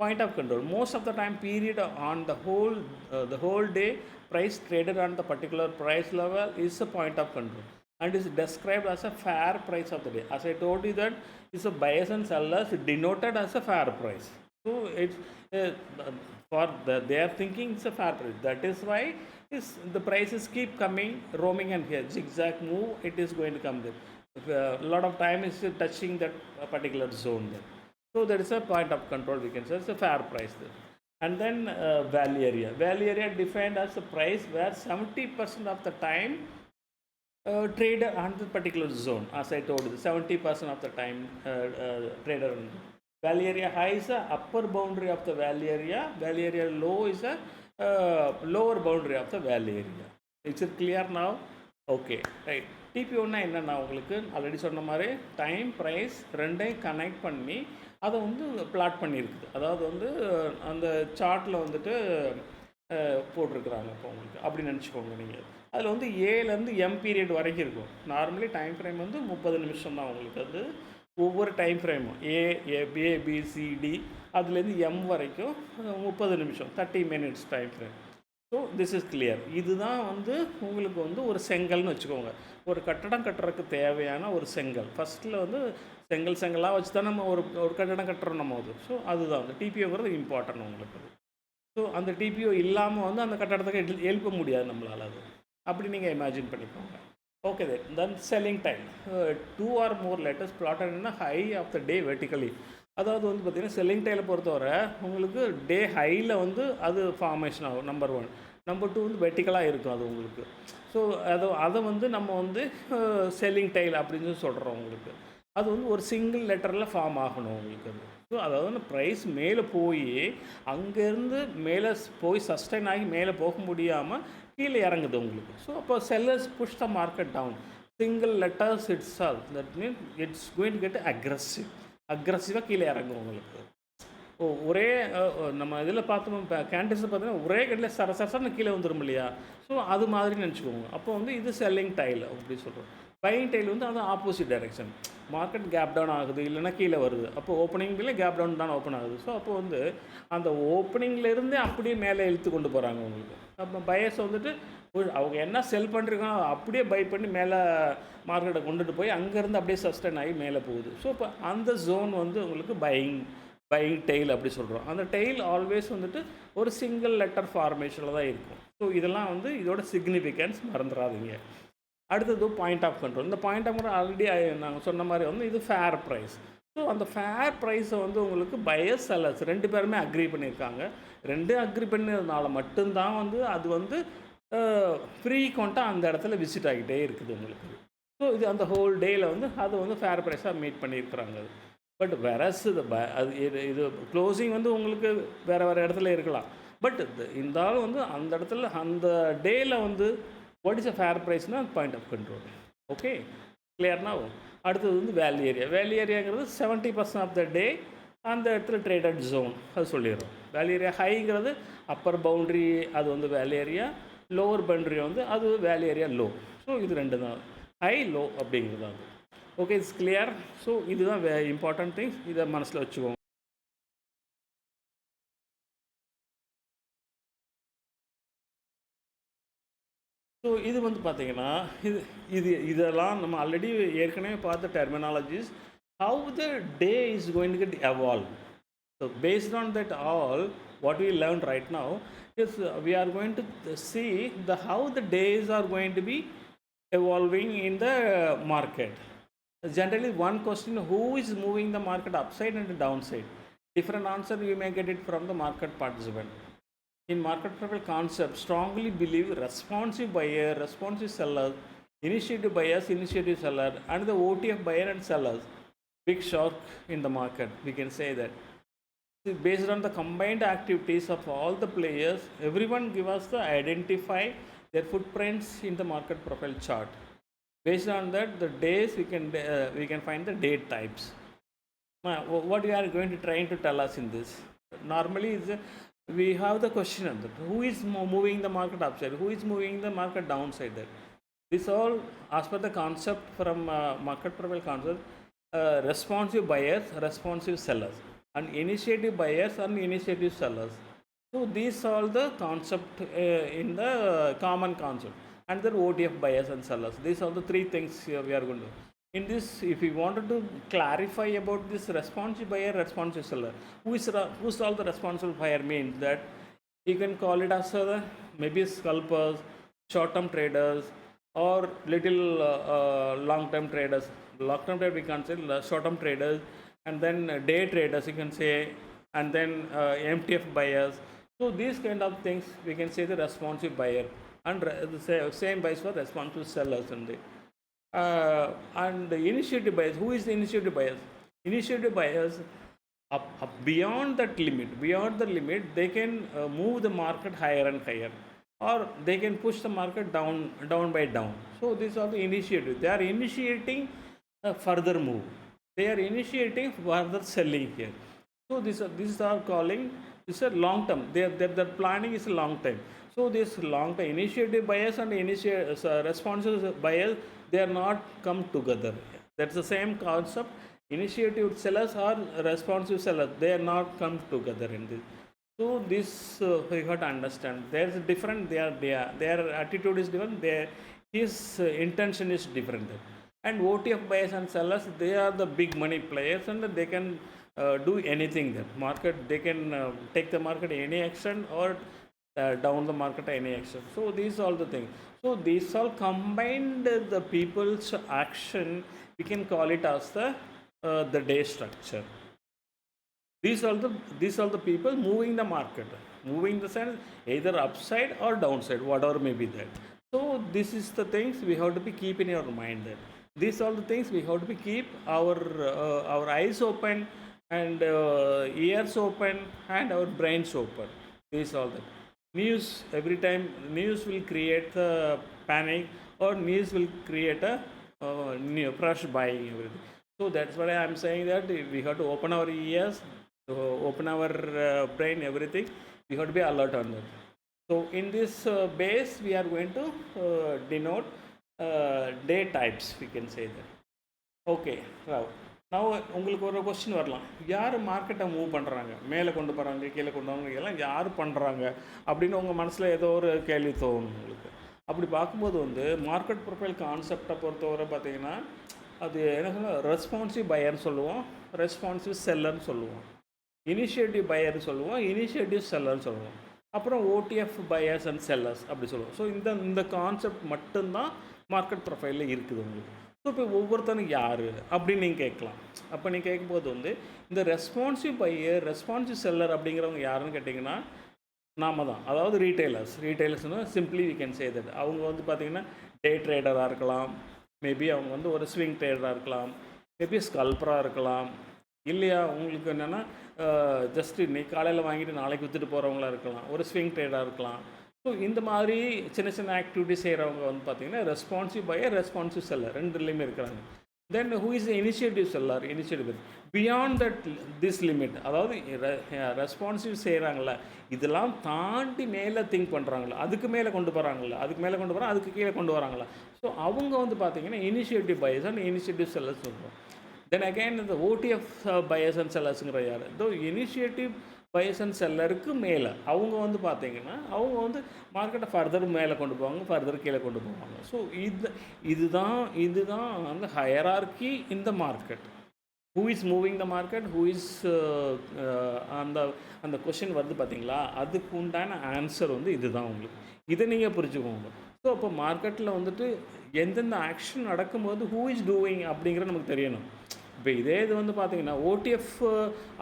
point of control, most of the time period on the whole day, price traded on the particular price level is a point of control and is described as a fair price of the day. As I told you that it's a buyers and sellers denoted as a fair price. So it's they are thinking it's a fair price. That is why the prices keep coming, roaming, and here zigzag move, it is going to come there. A lot of time is touching that particular zone there. So there is a point of control, we can say it's a fair price there. And then value area. Value area defined as a price where 70% of the time trader on the particular zone. As I told you, 70% of the time trader on value area. High is the upper boundary of the value area. Value area low is a lower boundary of the value area. Is it clear now? Okay, right. டிபிஓன்னா என்னென்னா, உங்களுக்கு already சொன்ன மாதிரி time price ரெண்டையும் connect பண்ணி அதை வந்து plot பண்ணியிருக்குது. அதாவது வந்து அந்த சார்ட்டில் வந்துட்டு போட்டிருக்கிறாங்க. இப்போ உங்களுக்கு அப்படி நினச்சிக்கோங்க நீங்கள். அதில் வந்து ஏலேருந்து எம் பீரியட் வரைக்கும் இருக்கும். நார்மலி டைம் ஃப்ரேம் வந்து 30 நிமிஷம் தான் உங்களுக்கு. அது ஒவ்வொரு டைம் ஃப்ரேமும் ஏபிசிடி அதுலேருந்து எம் வரைக்கும் 30 நிமிஷம், 30 minutes time frame. So this is clear. இதுதான் வந்து உங்களுக்கு வந்து ஒரு செங்கல்னு வச்சுக்கோங்க. ஒரு கட்டடம் கட்டுறதுக்கு தேவையான ஒரு செங்கல். ஃபஸ்ட்டில் வந்து செங்கலாக வச்சு தான் நம்ம ஒரு கட்டடம் கட்டுறோம் நம்ம அது. ஸோ அதுதான் வந்து டிபிஓங்கிறது இம்பார்ட்டன்ட் உங்களுக்கு. ஸோ அந்த டிபிஓ இல்லாமல் வந்து அந்த கட்டடத்துக்கு எழுப்ப முடியாது நம்மளால். அது அப்படி நீங்கள் இமேஜின் பண்ணிக்கோங்க. Okay, then selling time 2 or more letters plotted in a high of the day vertically. அதாவது வந்து பார்த்திங்கன்னா செல்லிங் டைலை பொறுத்தவரை உங்களுக்கு டே ஹையில் வந்து அது ஃபார்மேஷன் ஆகும். நம்பர் 1. நம்பர் 2 வந்து வெர்டிக்கலாக இருக்கும் அது உங்களுக்கு. ஸோ அதை வந்து நம்ம வந்து செல்லிங் டைல் அப்படின்னு சொல்கிறோம் உங்களுக்கு. அது வந்து ஒரு சிங்கிள் லெட்டரில் ஃபார்ம் ஆகணும் உங்களுக்கு. அது ஸோ அதாவது ப்ரைஸ் மேலே போய் அங்கேருந்து மேலே போய் சஸ்டைன் ஆகி மேலே போக முடியாமல் கீழே இறங்குது உங்களுக்கு. ஸோ அப்போ sellers push the market down. Single letters it's all that mean it's going to get அக்ரெசிவாக கீழே இறங்கும் உங்களுக்கு. ஒரே நம்ம இதில் பார்த்தோம், இப்போ கேண்டில்ஸில் பார்த்தீங்கன்னா ஒரே கட்டில் சரசரன்னு கீழே வந்துடும் இல்லையா. ஸோ அது மாதிரி நினச்சிக்கோங்க. அப்போ வந்து இது செல்லிங் டைல் அப்படி சொல்கிறோம். பையிங் டைல் வந்து அது opposite direction. Market gap down ஆகுது, இல்லைன்னா கீழே வருது. அப்போ ஓப்பனிங்லேயே கேப் டவுன் தான் ஓப்பன் ஆகுது. ஸோ அப்போ வந்து அந்த ஓப்பனிங்லேருந்தே அப்படியே மேலே இழுத்து கொண்டு போகிறாங்க உங்களுக்கு. அப்போ பையர்ஸ் வந்துட்டு அவங்க என்ன செல் பண்ணுறாங்க அப்படியே பை பண்ணி மேலே மார்க்கெட்டை கொண்டுட்டு போய் அங்கேருந்து அப்படியே சஸ்டைன் ஆகி மேலே போகுது. ஸோ இப்போ அந்த ஜோன் வந்து உங்களுக்கு பையிங் டெய்ல் அப்படி சொல்கிறோம். அந்த டெய்ல் ஆல்வேஸ் வந்துட்டு ஒரு சிங்கிள் லெட்டர் ஃபார்மேஷனில் தான் இருக்கும். ஸோ இதெல்லாம் வந்து இதோட சிக்னிஃபிகன்ஸ் மறந்துடாதீங்க. அடுத்தது பாயிண்ட் ஆஃப் கண்ட்ரோல். இந்த பாயிண்ட் ஆஃப் கண்ட்ரோல் ஆல்ரெடி நாங்கள் சொன்ன மாதிரி வந்து இது ஃபேர் ப்ரைஸ். ஸோ அந்த ஃபேர் ப்ரைஸை வந்து உங்களுக்கு பையர்ஸ் செல்லர்ஸ் 2 பேருமே அக்ரி பண்ணியிருக்காங்க. 2 அக்ரி பண்ணதுனால மட்டும்தான் வந்து அது வந்து ஃப்ரீக்வெண்ட்டாக அந்த இடத்துல விசிட் ஆகிட்டே இருக்குது உங்களுக்கு. ஸோ இது அந்த ஹோல் டேயில் வந்து அது வந்து ஃபேர் ப்ரைஸாக மீட் பண்ணியிருக்கிறாங்க. பட் வெரஸ் இது க்ளோசிங் வந்து உங்களுக்கு வேறு இடத்துல இருக்கலாம். பட் இருந்தாலும் வந்து அந்த இடத்துல அந்த டேயில் வந்து வாட் இஸ் அ ஃபேர் ப்ரைஸ்னால் பாயிண்ட் ஆஃப் கண்ட்ரோல். ஓகே, கிளியர்னா அடுத்தது வந்து வேல்யூ ஏரியா. வேல்யூ ஏரியாங்கிறது 70% ஆஃப் த டே அந்த இடத்துல ட்ரேடட் ஜோன் அது சொல்லிடுறோம். வேல்யூ ஏரியா ஹைங்கிறது அப்பர் பவுண்ட்ரி, அது வந்து வேல்யூ ஏரியா. லோவர் பவுண்ட்ரி வந்து அது வேல்யூ ஏரியா லோ. ஸோ இது ரெண்டு தான், ஹை லோ அப்படிங்கிறது தான் அது. Okay, it's clear. ஸோ இதுதான் இம்பார்ட்டன்ட் திங்ஸ், இதை மனசில் வச்சுக்கோங்க. ஸோ இது வந்து பார்த்தீங்கன்னா, இது இது இதெல்லாம் நம்ம ஆல்ரெடி ஏற்கனவே பார்த்த terminologies. How the day is going to get evolve. So based on that all, what we learned right now is we are going to see the how the days are going to be evolving in the market. Generally, one question: who is moving the market upside and downside? Different answer you may get it from the market participant. In Marketprofile concept, strongly believe responsive buyer, responsive seller, initiative buyers, initiative seller, and the OTF buyer and sellers. Big shock in the market, we can say that. Based on the combined activities of all the players, everyone give us the identify their footprints in the market profile chart. Based on that, the days we can find the date types. What you are going to trying to tell us in this? Normally, we have the question of that. Who is moving the market upside? Who is moving the market downside? That this all as per the concept from market profile concept. Responsive buyers, responsive sellers, and initiative buyers and initiative sellers. So these are the concept in the common concept, and the OTF buyers and sellers. These are the three things we are going to. In this, if we wanted to clarify about this responsive buyer, responsive seller, who's all the responsible buyer means that you can call it as maybe scalpers, short-term traders, or little long-term traders. Long-term trade we can't say, short-term traders, and then day traders you can say, and then MTF buyers. So these kind of things we can say the responsive buyer, and the same vice for responsive sellers. And the initiative buyers, who is the initiative buyers? Initiative buyers, up beyond that limit, beyond the limit, they can move the market higher and higher, or they can push the market down by down. So these are the initiatives. They are initiating a further move. They are initiating further selling here. So this are calling this a long term. Their planning is long time. So this long term initiative buyers and responsive buyers, they are not come together. That's the same concept. Initiative sellers or responsive sellers, they are not come together in this. So this you have to understand. There's a different. Their attitude is different. His intention is different. And OTF buyers and sellers, they are the big money players, and they can do anything. That market, they can take the market any action, or down the market any action. So these are all the things. So these all combined the people's action. We can call it as the day structure. These are the people moving the market, moving the sense either upside or downside, whatever may be that. So this is the things we have to be keep in your mind, that these are the things we have to be keep our eyes open, and ears open, and our brains open. These all that news, every time news will create the panic, or news will create a new fresh buying everything. So that's why I'm saying that we have to open our ears, to open our brain, everything. We have to be alert on that. So in this base, we are going to denote day types, we can say that. Okay, நான் உங்களுக்கு ஒரு question வரலாம். யார் மார்க்கெட்டை move பண்ணுறாங்க, மேலே கொண்டு போகிறாங்க, கீழே கொண்டு வராங்க, எல்லாம் யார் பண்ணுறாங்க அப்படின்னு உங்கள் மனசில் ஏதோ ஒரு கேள்வி தோணும் உங்களுக்கு. அப்படி பார்க்கும்போது வந்து மார்க்கெட் ப்ரொஃபைல் கான்செப்டை பொறுத்தவரை பார்த்தீங்கன்னா, அது என்ன சொல்லுவோம், ரெஸ்பான்சிவ் பையர்னு சொல்லுவோம், ரெஸ்பான்சிவ் செல்லர்னு சொல்லுவோம், இனிஷியேட்டிவ் பையர்னு சொல்லுவோம், இனிஷியேட்டிவ் செல்லர்னு சொல்லுவோம், அப்புறம் ஓடிஎஃப் பையர்ஸ் அண்ட் செல்லர்ஸ் அப்படி சொல்லுவோம். ஸோ இந்த கான்செப்ட் மட்டும்தான் மார்க்கெட் ப்ரொஃபைலில் இருக்குது உங்களுக்கு. ஸோ இப்போ ஒவ்வொருத்தனும் யார் அப்படின்னு நீங்கள் கேட்கலாம். அப்போ நீங்கள் கேட்கும்போது வந்து இந்த ரெஸ்பான்சிவ் பையர், ரெஸ்பான்சிவ் செல்லர் அப்படிங்கிறவங்க யாருன்னு கேட்டிங்கன்னா, நாம தான். அதாவது ரீட்டைலர்ஸ்னால் simply we can say that. அவங்க வந்து பார்த்திங்கன்னா டே ட்ரேடராக இருக்கலாம், மேபி அவங்க வந்து ஒரு ஸ்விங் ட்ரேடராக இருக்கலாம், மேபி ஸ்கல்பராக இருக்கலாம், இல்லையா உங்களுக்கு என்னென்னா ஜஸ்ட்டு இன்னைக்கு காலையில் வாங்கிட்டு நாளைக்கு விற்றுட்டு போகிறவங்களா இருக்கலாம், ஒரு ஸ்விங் ட்ரேடாக இருக்கலாம். ஸோ இந்த மாதிரி சின்ன சின்ன ஆக்டிவிட்டி செய்கிறவங்க வந்து பார்த்தீங்கன்னா ரெஸ்பான்சிவ் பையர், ரெஸ்பான்சிவ் செல்லர் ரெண்டுலேயுமே இருக்கிறாங்க. தென் who is initiative seller, initiative beyond that this limit, அதாவது ரெஸ்பான்சிவ் செய்கிறாங்கள இதெல்லாம் தாண்டி மேலே திங்க் பண்ணுறாங்களா, அதுக்கு மேலே கொண்டு போகிறாங்களா, அதுக்கு மேலே கொண்டு போகிறாங்க, அதுக்கு கீழே கொண்டு வராங்களா. ஸோ அவங்க வந்து பார்த்தீங்கன்னா initiative buyers and initiative sellers சொல்கிறோம். தென் அகைன் இந்த ஓடிஎஃப் பையர்ஸ் அண்ட் செல்லர்ஸுங்கிற யார், தோ இனிஷியேட்டிவ் பையர்ஸ் அண்ட் செல்லருக்கு மேலே அவங்க வந்து பார்த்தீங்கன்னா அவங்க வந்து மார்க்கெட்டை ஃபர்தர் மேலே கொண்டு போவாங்க, ஃபர்தர் கீழே கொண்டு போவாங்க. ஸோ இதுதான் வந்து hierarchy in the market. Who is moving the market, who is அந்த அந்த கொஷின் வருது பார்த்தீங்களா, அதுக்கு உண்டான ஆன்சர் வந்து இதுதான் உங்களுக்கு. இதை நீங்கள் புரிஞ்சுக்கோங்க. ஸோ அப்போ மார்க்கெட்டில் வந்துட்டு எந்தெந்த ஆக்ஷன் நடக்கும்போது ஹூ இஸ் டூயிங் அப்படிங்கிறது நமக்கு தெரியணும். இப்போ இதே இது வந்து பார்த்தீங்கன்னா ஓடிஎஃப்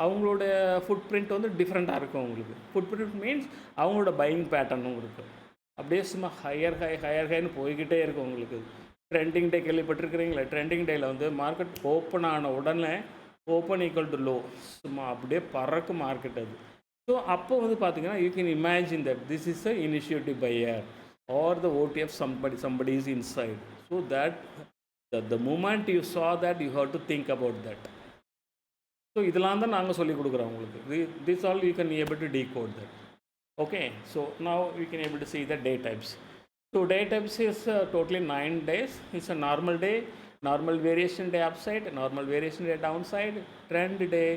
அவங்களோட ஃபுட் பிரிண்ட் வந்து டிஃப்ரெண்ட்டாக இருக்கும். அவங்களுக்கு ஃபுட் பிரிண்ட் மீன்ஸ் அவங்களோட பையிங் பேட்டர்னும் இருக்குது. அப்படியே சும்மா ஹையர்னு போய்கிட்டே இருக்கும். உங்களுக்கு ட்ரெண்டிங் டே கேள்விப்பட்டிருக்கிறீங்களா? ட்ரெண்டிங் டேயில் வந்து மார்க்கெட் ஓப்பன் ஆன உடனே ஓப்பன் ஈக்குவல் டு லோ, சும்மா அப்படியே பறக்கும் மார்க்கெட் அது. ஸோ அப்போ வந்து பார்த்தீங்கன்னா you can imagine that this is a initiative pier R the OTF somebody is inside. So that the moment you saw that you have to think about that. So இதெல்லாம் தான் நாங்கள் சொல்லிக் கொடுக்குறோம் உங்களுக்கு. This all you can be able to decode that. Okay, so now you can able to see the day types. So day types is totally 9 days. It's a normal day, normal variation day upside, normal variation day downside, trend day,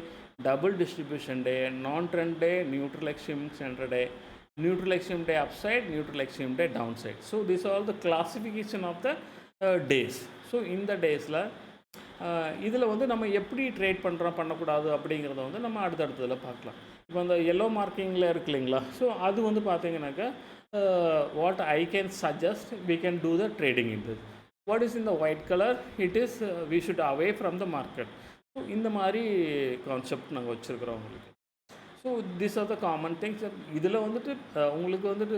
double distribution day, non-trend day, neutral extreme center day, neutral extreme day upside, neutral extreme day downside. So these are all the classification of the days. So in the daysல இதில் வந்து நம்ம எப்படி trade பண்ணுறோம் பண்ணக்கூடாது அப்படிங்கிறத வந்து நம்ம அடுத்தடுத்ததில் பார்க்கலாம். இப்போ அந்த எல்லோ மார்க்கிங்கில் இருக்கு இல்லைங்களா, ஸோ அது வந்து பார்த்தீங்கன்னாக்கா what I can suggest we can do the trading in this. What is in the white colour, it is we should away from the market. So இந்த மாதிரி கான்செப்ட் நாங்கள் வச்சுருக்குறோம் உங்களுக்கு. So this are the common things. இதில் வந்துட்டு உங்களுக்கு வந்துட்டு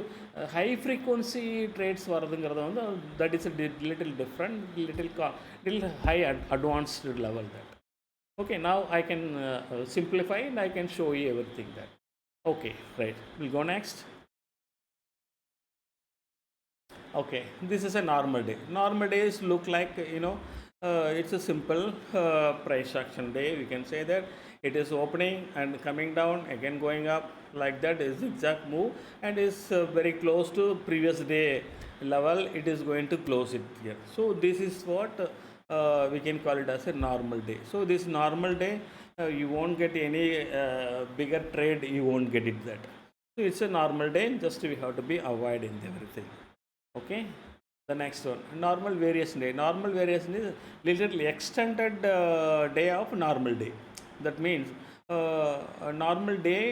high frequency trades வரதுங்கிறத வந்து that is little different, little high advanced level that. Okay, now I can simplify and I can show you everything that. Okay, right. We'll go next. Okay, this is a normal day. Normal days look like, it's a simple price action day. We can say that it is opening and coming down, again going up, like that is exact move, and is very close to previous day level. It is going to close it here. So this is what we can call it as a normal day. So this normal day, you won't get any bigger trade, you won't get it that. So it's a normal day, just we have to be avoiding everything. Okay, the next one, normal variation day. Normal variation is little extended day of normal day. That means a normal day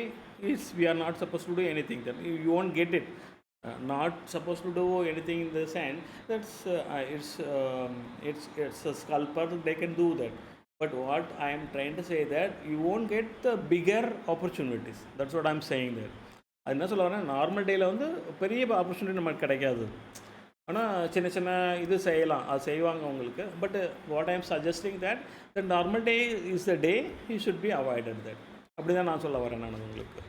is we are not supposed to do anything, that you won't get it. Not supposed to do anything in the sense that's it's a scalper, they can do that. But what I am trying to say that you won't get the bigger opportunities. That's what I am saying there. அது என்ன சொல்ல வரேன், normal டேயில் வந்து பெரிய opportunity நமக்கு கிடைக்காது. ஆனால் சின்ன சின்ன இது செய்யலாம், அது செய்வாங்க உங்களுக்கு. But what I am suggesting that the normal day is the day you should be avoided that. அப்படி தான் நான் சொல்ல வரேன் நான் உங்களுக்கு.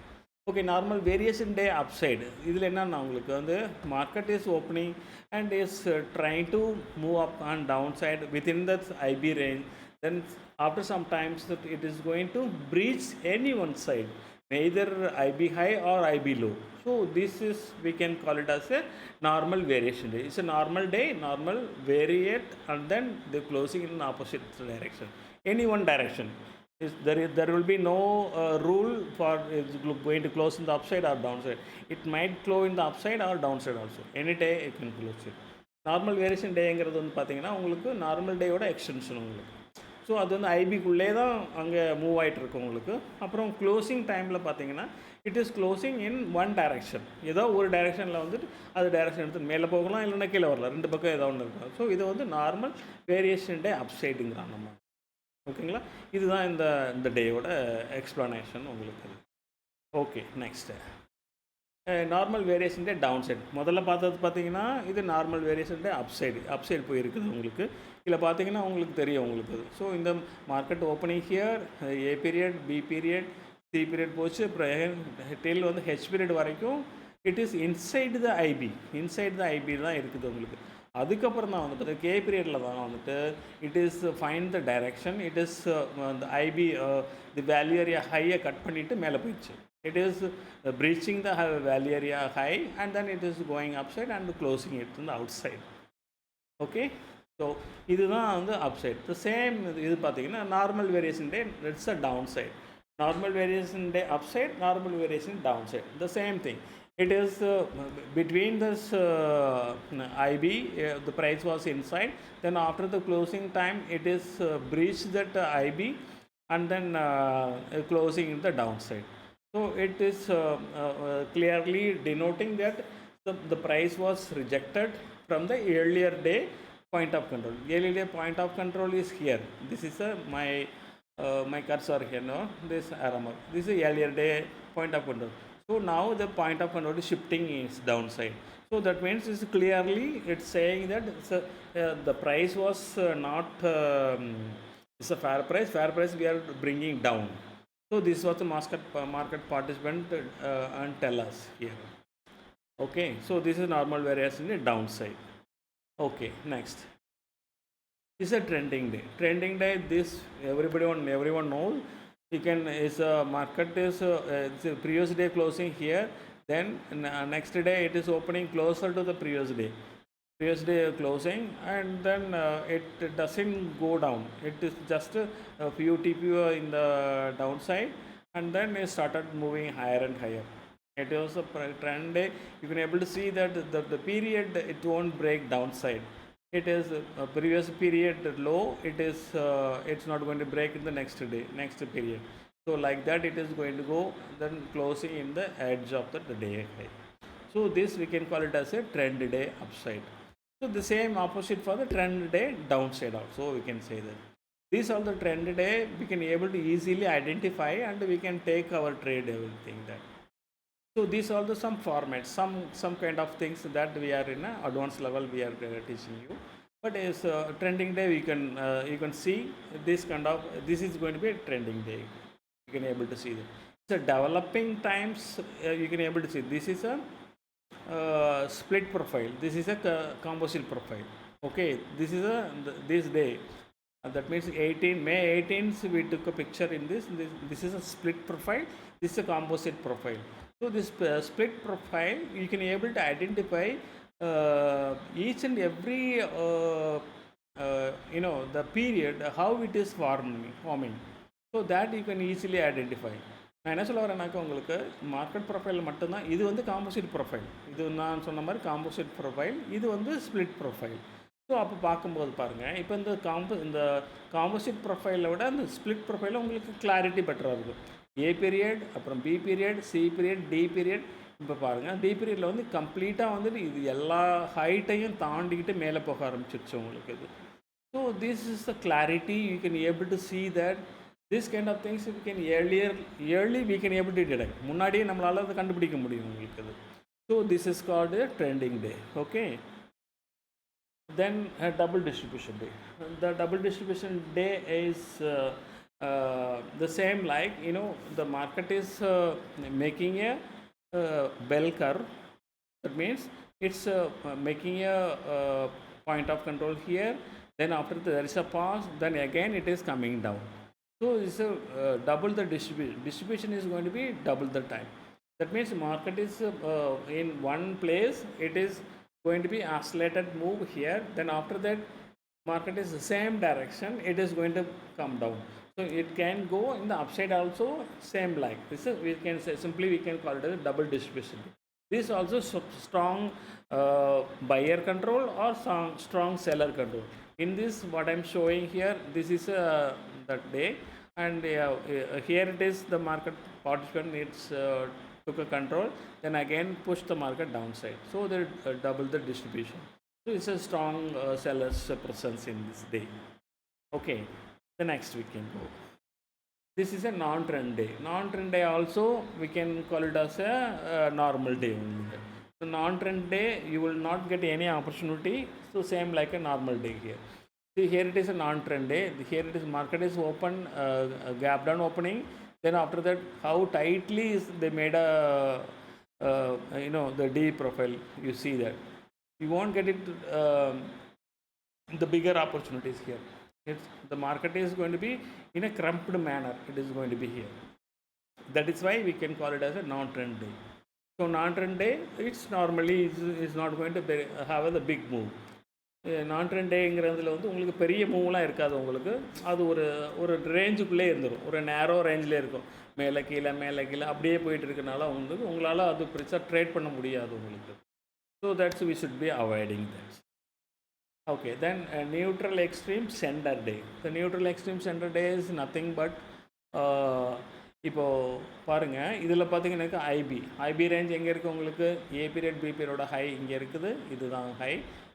Okay, normal variation day upside. இதில் என்னன்னா உங்களுக்கு வந்து market is opening and is trying to move up and down side within the IB range. Then after some times it is going to breach any one side, neither IB high or IB low. So this is, we can call it as a normal variation day. It's a normal day, normal variate, and then the closing in opposite direction, any one direction. There will be no rule for it's going to close in the upside or downside. It might close in the upside or downside also. Any day it can close it. Normal variation டேங்கிறது வந்து பார்த்தீங்கன்னா உங்களுக்கு normal டேயோட extension உங்களுக்கு. So அது வந்து ஐபிக்குள்ளே தான் அங்கே மூவ் ஆகிட்டு இருக்கும் உங்களுக்கு. அப்புறம் க்ளோசிங் டைமில் பார்த்தீங்கன்னா it is closing in one direction. ஏதோ ஒரு டைரக்ஷனில் வந்துட்டு அது டைரக்ஷன் எடுத்து மேலே போகலாம், இல்லைன்னா கீழே வரலாம், ரெண்டு பக்கம் ஏதோ ஒன்று இருக்கும். ஸோ இது வந்து நார்மல் வேரியேஷன் டே அப்சைடுங்கிறான் நம்ம. ஓகேங்களா, இதுதான் இந்த டேயோட எக்ஸ்ப்ளனேஷன் உங்களுக்கு. ஓகே, நெக்ஸ்ட்டு நார்மல் வேரியேஷன் டே டவுன் சைடு. முதல்ல பார்த்தது பார்த்தீங்கன்னா இது நார்மல் வேரியேஷன் டே அப்சைடு போயிருக்குது உங்களுக்கு. இதில் பார்த்தீங்கன்னா உங்களுக்கு தெரியும் உங்களுக்கு. ஸோ இந்த market opening here, A period, B period, C period போச்சு, அப்புறம் டில் வந்து ஹெச் பீரியட் வரைக்கும் it is inside the IB, inside the IB தான் இருக்குது உங்களுக்கு. அதுக்கப்புறம் தான் வந்துட்டு கே பீரியடில் தான் வந்துட்டு it is find the direction, it is the IP the value area ஹையை கட் பண்ணிவிட்டு மேலே போயிடுச்சு. It is breaching the value area high and then it is going upside and closing it இந்த outside. Okay, so இதுதான் வந்து upside. The same இது பார்த்தீங்கன்னா normal variation day it's a downside. Normal variation day upside, normal variation downside. The same thing. It is between this IB, the price was inside. Then after the closing time, it is breached that IB and then closing in the downside. So it is clearly denoting that the price was rejected from the earlier day point of control. Earlier day point of control is here. This is my cursor here, no, this arrow mark. This is earlier day point of control. So now the point of control is shifting is downside. So that means it's clearly it's saying that the price was not it's a fair price. Fair price we are bringing down. So this was the market participant and tell us here. Okay, so this is normal variation in downside. Okay, next. It's a trending day. Trending day, this everyone knows. You can is a market is it's a previous day closing here. Then next day it is opening closer to the previous day. Previous day closing, and then it doesn't go down. It is just a few TPO in the downside, and then it started moving higher and higher. It was a trend day. You can able to see that the period it won't break downside. It is a previous period low, it is it's not going to break in the next day, next period. So like that it is going to go then closing in the edge of the day high. So this we can call it as a trend day upside. So the same opposite for the trend day downside also we can say that. These are the trend day we can able to easily identify and we can take our trade, everything that. So these are the some formats, some kind of things that we are in a advanced level we are teaching you. But as trending day, you can see this kind of, this is going to be a trending day. You can able to see that. So developing times, you can able to see this is a split profile. This is a composite profile. Okay, this is a this day. That means May 18th we took a picture in this. This is a split profile. This is a composite profile. So this split profile, you can able to identify each and every the period how it is forming. So that you can easily identify. நான் என்ன சொல்ல வரேன்னாக்கா உங்களுக்கு market profile மட்டும்தான். இது வந்து composite profile. இது நான் சொன்ன மாதிரி காம்போசிட் ப்ரொஃபைல். இது வந்து ஸ்ப்ளிட் ப்ரொஃபைல். ஸோ அப்போ பார்க்கும்போது பாருங்கள், இப்போ இந்த காம்போசிட் ப்ரொஃபைலை விட அந்த ஸ்ப்ளிட் ப்ரொஃபைலில் உங்களுக்கு கிளாரிட்டி பெட்டராக இருக்கும். ஏ பீரியட், அப்புறம் B period, C period, D period. இப்போ பாருங்கள், டி பீரியடில் வந்து கம்ப்ளீட்டாக வந்துட்டு இது எல்லா ஹைட்டையும் தாண்டிக்கிட்டு மேலே போக ஆரம்பிச்சிருச்சு உங்களுக்கு இது. So this is the clarity you can able to see that this kind of things we can early we can able to detect. முன்னாடியே நம்மளால் அதை கண்டுபிடிக்க முடியும் உங்களுக்கு அது. So this is called trending day. Okay, then a double distribution day. The double distribution day is the same, like the market is making a bell curve. That means it's making a point of control here, then after there is a pause, then again it is coming down. So it's a double the distribution is going to be double the time. That means market is in one place, it is going to be oscillated move here, then after that market is the same direction, it is going to come down. So it can go in the upside also, same like this is, we can say simply we can call it as a double distribution. This also strong buyer control or strong seller control. In this what I'm showing here, this is that day, and here it is the market participant needs took a control, then again push the market downside. So they double the distribution. So it's a strong seller's presence in this day. Okay, the next we can go. This is a non-trend day. Non-trend day also we can call it as a normal day only. So non-trend day you will not get any opportunity. So same like a normal day here. See here it is a non-trend day. Here it is market is open, gap down opening. Then after that, how tightly is they made a the D profile, you see that you won't get it the bigger opportunities here. The market is going to be in a crumped manner. It is going to be here. That is why we can call it as a non-trend day. So non-trend day, it's normally is not going to have a big move. நான்-ட்ரெண்ட் டேங்கிறதுல வந்து உங்களுக்கு பெரிய மூவ்லாம் இருக்காது. உங்களுக்கு அது ஒரு ஒரு ரேஞ்சுக்குள்ளே இருந்துடும். ஒரு நேரோ ரேஞ்சிலே இருக்கும். மேலே கீழே மேலே கீழே அப்படியே போயிட்டு இருக்கனால வந்து உங்களால் அது பெருசாக ட்ரேட் பண்ண முடியாது உங்களுக்கு. So that's we should be avoiding that. Okay, then neutral extreme center day. The neutral extreme center day is nothing but இப்போது பாருங்கள், இதில் பார்த்தீங்கன்னாக்கா ஐபி ரேஞ்ச் எங்கே இருக்குது உங்களுக்கு? ஏ பீரியட் பி பீரியடோட ஹை இங்கே இருக்குது. இதுதான் ஹை,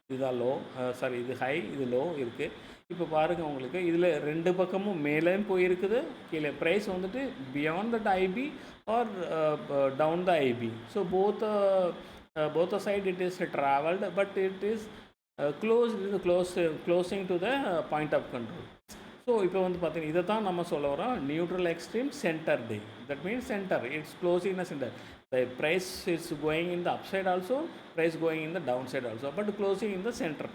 இதுதான் லோ. சாரி, இது ஹை, இது லோ இருக்குது. இப்போ பாருங்கள், உங்களுக்கு இதில் ரெண்டு பக்கமும் மேலேயும் போயிருக்குது, கீழே ப்ரைஸ் வந்துட்டு beyond that IB or down the IB. So both side it is traveled, but it is closing to the point of control. So இப்போ வந்து பார்த்தீங்கன்னா இதை தான் நம்ம சொல்ல வரோம் neutral extreme centre day. That means centre, it's closing the centre. The price is going in the upside also, price going in the downside also, but closing in the center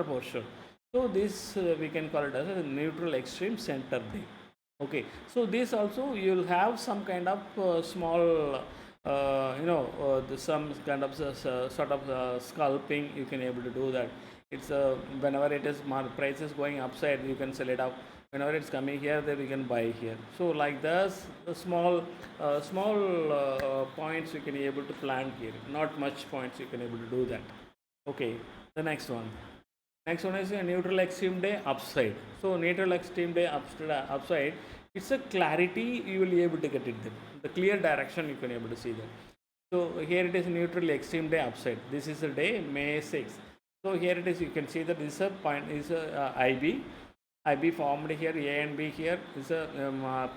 portion. So this we can call it as a neutral extreme center day. Okay, so this also you will have some kind of small some kind of sort of scalping. You can able to do that. It's whenever it is price is going upside, you can sell it up. Whenever it's coming here, then we can buy here. So like this, the small points you can able to plan here. Not much points you can able to do that. Okay, the next one is a neutral extreme day upside. So neutral extreme day upside, it's a clarity you will be able to get it there. The clear direction you can able to see that. So here it is neutral extreme day upside. This is the day May 6th. So here it is, you can see that this is a point, is a IB formed here, A and B here. Is a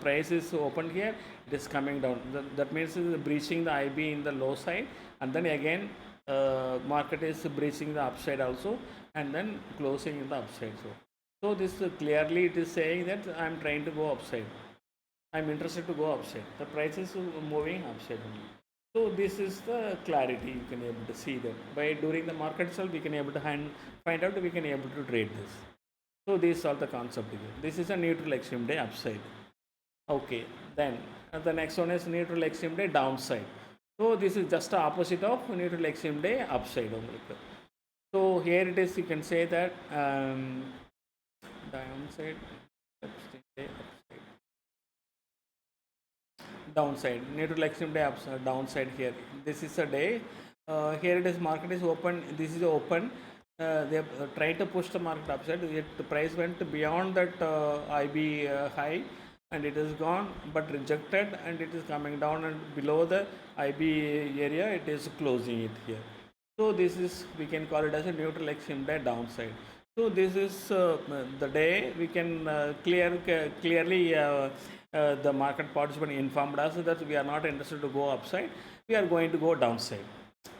price is opened here, it is coming down. That means it is breaching the IB in the low side, and then again market is breaching the upside also, and then closing in the upside. So this clearly it is saying that I am trying to go upside. I am interested to go upside. The price is moving upside only. So this is the clarity you can able to see that. By during the market itself, we can able to find out, we can able to trade this. So these are the concept here. This is a neutral extreme day upside. Okay, then the next one is neutral extreme day downside. So this is just the opposite of neutral extreme day upside only. So here it is, you can say that downside, extreme day upside. Downside, neutral extreme day upside, downside here. This is a day. Here it is, market is open. This is open. They tried to push the market upside. Yet the price went beyond that IB high, and it is gone, but rejected, and it is coming down, and below the IB area, it is closing it here. So this is, we can call it as a neutral extreme day downside. So this is the day we can clearly the market participant informed us that we are not interested to go upside, we are going to go downside.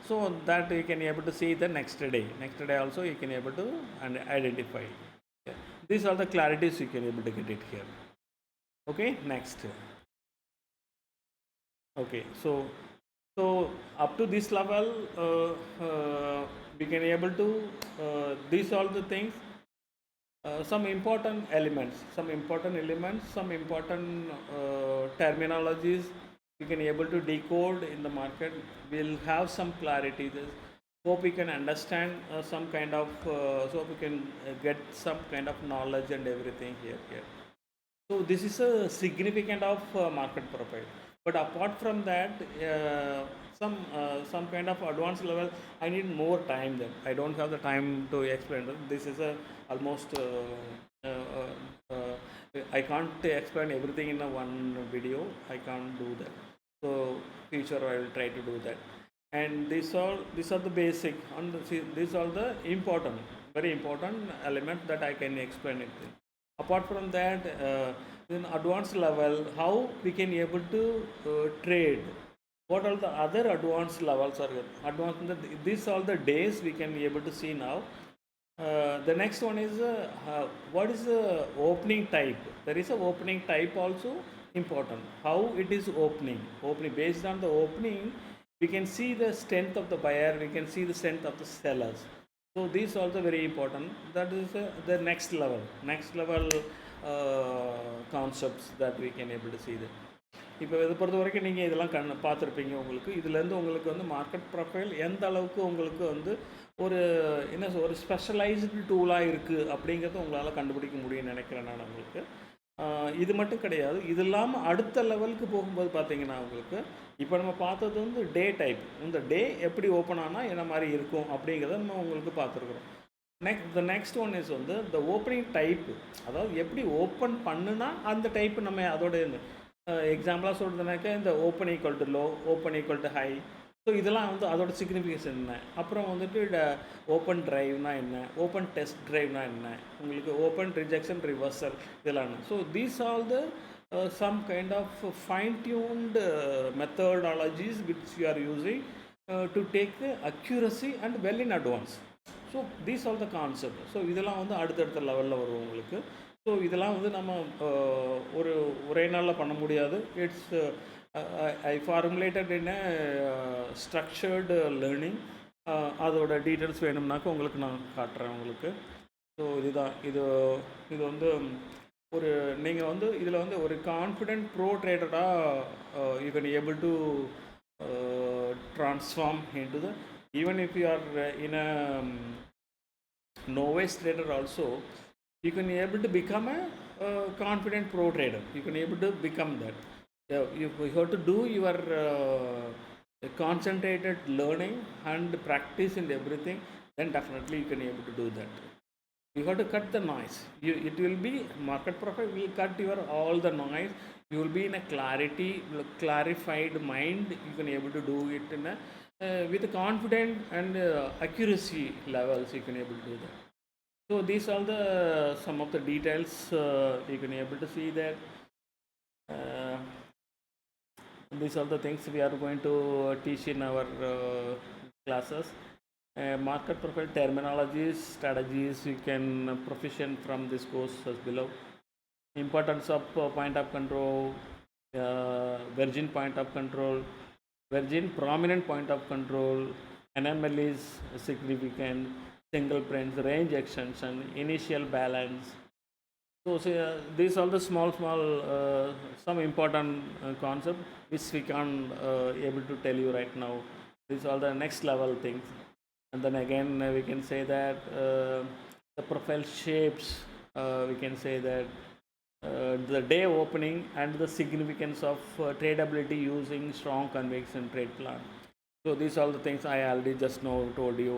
So that you can able to see the next day also you can able to identify. These are the clarities you can able to get it here. Okay, next. Okay, so up to this level we can able to these all the things, some important elements, some important terminologies you can able to decode in the market. We'll have some clarity. Hope we can understand some kind of so we can get some kind of knowledge and everything here. So this is a significant of market profile. But apart from that, some kind of advanced level, I need more time. Then I don't have the time to explain. This is a almost I can't explain everything in a one video. I can't do that. So future I will try to do that. And these are the basic, and these are the important, very important element that I can explain it. Apart from that, in advanced level, how we can able to trade. What are the other advanced levels are advanced? These are the days we can be able to see now. The next one is what is the opening type? There is a opening type also important. How it is opening based on the opening, We can see the strength of the buyer, we can see the strength of the sellers. So these also very important. That is the next level concepts that we can able to see that. இப்போ இதை பொறுத்த வரைக்கும் நீங்கள் இதெல்லாம் பார்த்துருப்பீங்க. உங்களுக்கு இதுலேருந்து உங்களுக்கு வந்து மார்க்கெட் ப்ரொஃபைல் எந்த அளவுக்கு உங்களுக்கு வந்து ஒரு ஒரு ஸ்பெஷலைஸ்டு டூலாக இருக்குது அப்படிங்கிறத உங்களால் கண்டுபிடிக்க முடியும்னு நினைக்கிறேன் நான் உங்களுக்கு. இது மட்டும் கிடையாது, இது இல்லாமல் அடுத்த லெவலுக்கு போகும்போது பார்த்தீங்கன்னா உங்களுக்கு இப்போ நம்ம பார்த்தது வந்து டே டைப். இந்த டே எப்படி ஓப்பன் ஆனால் என்ன மாதிரி இருக்கும் அப்படிங்கிறத நம்ம உங்களுக்கு பார்த்துருக்குறோம். நெக்ஸ்ட் ஒன் இஸ் வந்து இந்த ஓப்பனிங் டைப்பு, அதாவது எப்படி ஓப்பன் பண்ணுனா அந்த டைப்பு நம்ம அதோட எக்ஸாம்பிளாக சொல்கிறதுனாக்கா இந்த open equal to low, open equal to high. So இதெல்லாம் வந்து அதோட சிக்னிஃபிகேஷன் என்ன, அப்புறம் வந்துட்டு ஓப்பன் ட்ரைவ்னா என்ன, ஓப்பன் டெஸ்ட் ட்ரைவ்னா என்ன, உங்களுக்கு ஓப்பன் ரிஜெக்ஷன் ரிவர்சல் இதெல்லாம் என்ன. So these all the some kind of fine-tuned methodologies which you are using to take the accuracy and well in advance. So these all the concept. So இதெல்லாம் வந்து அடுத்தடுத்த லெவலில் வரும் உங்களுக்கு. ஸோ இதெல்லாம் வந்து நம்ம ஒரே நாளில் பண்ண முடியாது. It's I formulated in structured learning. அதோட டீட்டெயில்ஸ் வேணும்னாக்க உங்களுக்கு நான் காட்டுறேன் உங்களுக்கு. ஸோ இது வந்து நீங்கள் வந்து இதில் வந்து ஒரு கான்ஃபிடென்ட் ப்ரோ ட்ரேடராக you can able to transform into the, even if you are in a novice trader also, you can able to become a confident pro trader. You can able to become that. You have to do your concentrated learning and practice and everything, then definitely you can able to do that. You have to cut the noise. It will be market profile will cut your all the noise. You will be in a clarified mind. You can able to do it in a with confident and accuracy levels. You can able to do that. So these are the some of the details you can able to see that. These are the things we are going to teach in our classes. Market profile terminologies, strategies you can proficient from this course as below. Importance of point of control, virgin point of control, virgin prominent point of control, NML is significant, single prints, range extension, initial balance. So these are the small some important concept which we can't able to tell you right now. These are the next level things. And then again we can say that the profile shapes, we can say that the day opening and the significance of tradability using strong conviction trade plan. So these are the things I already just now told you.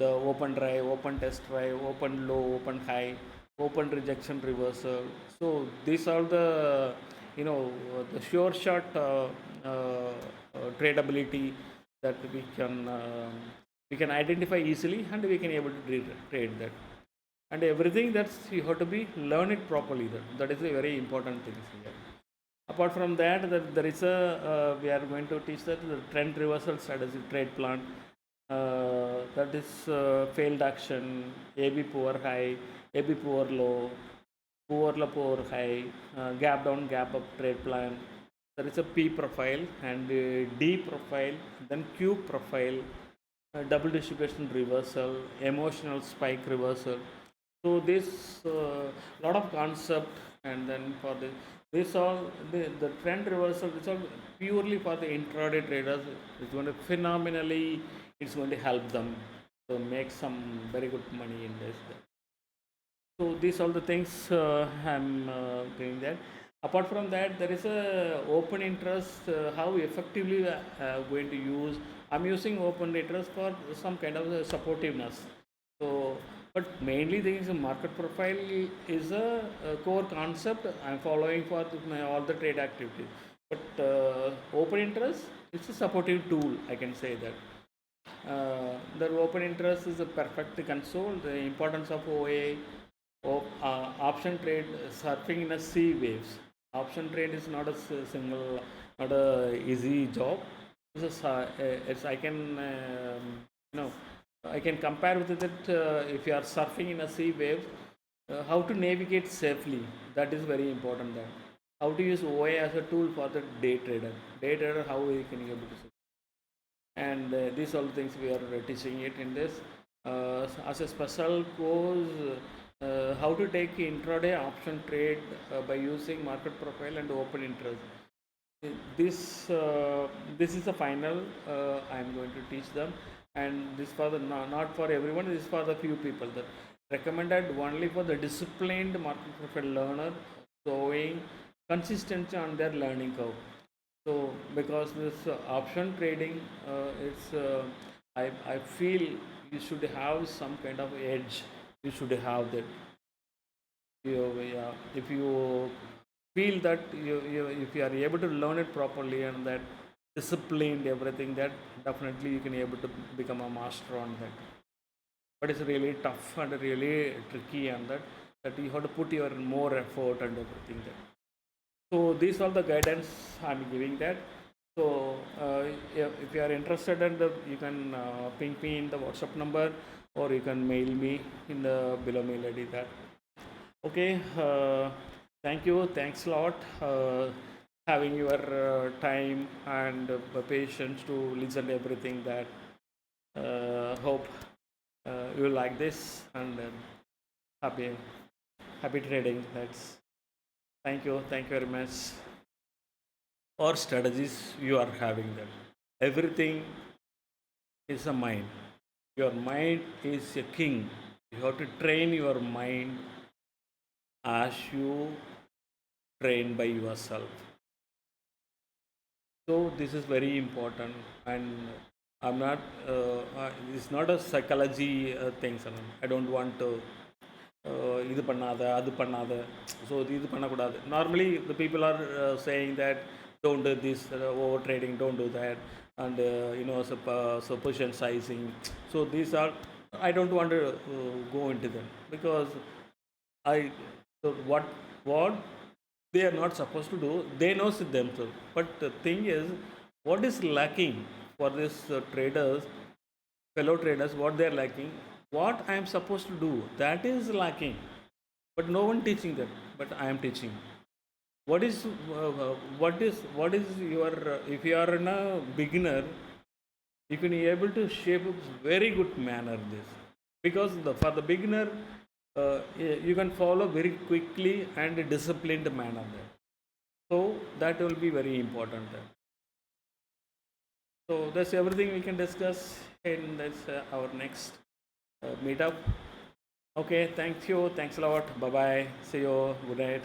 The open drive, open test drive, open low, open high, open rejection reversal. So these are the the sure shot tradability that we can identify easily, and we can able to trade that. And everything that's you have to be learn it properly. That is a very important thing here. Apart from that, there is a we are going to teach that the trend reversal strategy trade plan. That is failed action, AB poor high, AB poor low, poor low, poor high, gap down, gap up trade plan. There is a P profile and D profile, then Q profile, double distribution reversal, emotional spike reversal. So this lot of concept, and then for this all the trend reversal, this all purely for the intraday traders. It's going to phenomenally, it's going to help them to make some very good money in this. So these are the things I'm doing that. Apart from that, there is a open interest, how effectively going to use. I'm using open interest for some kind of supportiveness. So but mainly the market profile is a core concept I'm following for all the trade activities. But open interest is a supportive tool, I can say that. The open interest is a perfect console. The importance of OA, option trade, surfing in a sea waves. Option trade is not a single, not a easy job. It's I can I can compare with it if you are surfing in a sea wave, how to navigate safely. That is very important. That how to use OA as a tool for the day trader. Day trader, how we can be able to. and these all things we are teaching it in this as a special course. How to take intraday option trade by using market profile and open interest. This this is the final I am going to teach them, and this for the not for everyone. This is for the few people that recommended only for the disciplined market profile learner showing consistency on their learning curve. So because this option trading is I feel you should have some kind of edge. You should have that. Yeah, if you feel that if you are able to learn it properly and that disciplined everything, that definitely you can able to become a master on that. But it's really tough and really tricky on that, that you have to put your more effort and everything there. So these are the guidance I'm giving that. So if you are interested in the, you can ping me in the WhatsApp number, or you can mail me in the below mail ID that. Okay, thank you. Thanks a lot. Having your time and patience to listen to everything that. Hope you like this, and happy happy trading. That's thank you. Thank you very much. Or strategies you are having them. Everything is a mind. Your mind is a king. You have to train your mind as you train by yourself. So this is very important, and I'm not. It's not a psychology thing. I don't want to இது பண்ணாத அது பண்ணாத so இது பண்ணக்கூடாது normally the people are saying that don't do this over trading, don't do that, and so position sizing. So these are, I don't want to go into them, because I so what they are not supposed to do, they knows it themselves. But the thing is, what is lacking for this traders, fellow traders, what they are lacking, what I am supposed to do, that is lacking. But no one teaching them, but I am teaching. What is your if you are in a beginner, you can be able to shape a very good manner this, because for the beginner, you can follow very quickly and a disciplined manner there. So that will be very important there. So that's everything we can discuss in this our next meetup. Okay, thank you. Thanks a lot. Bye bye. See you. Good night.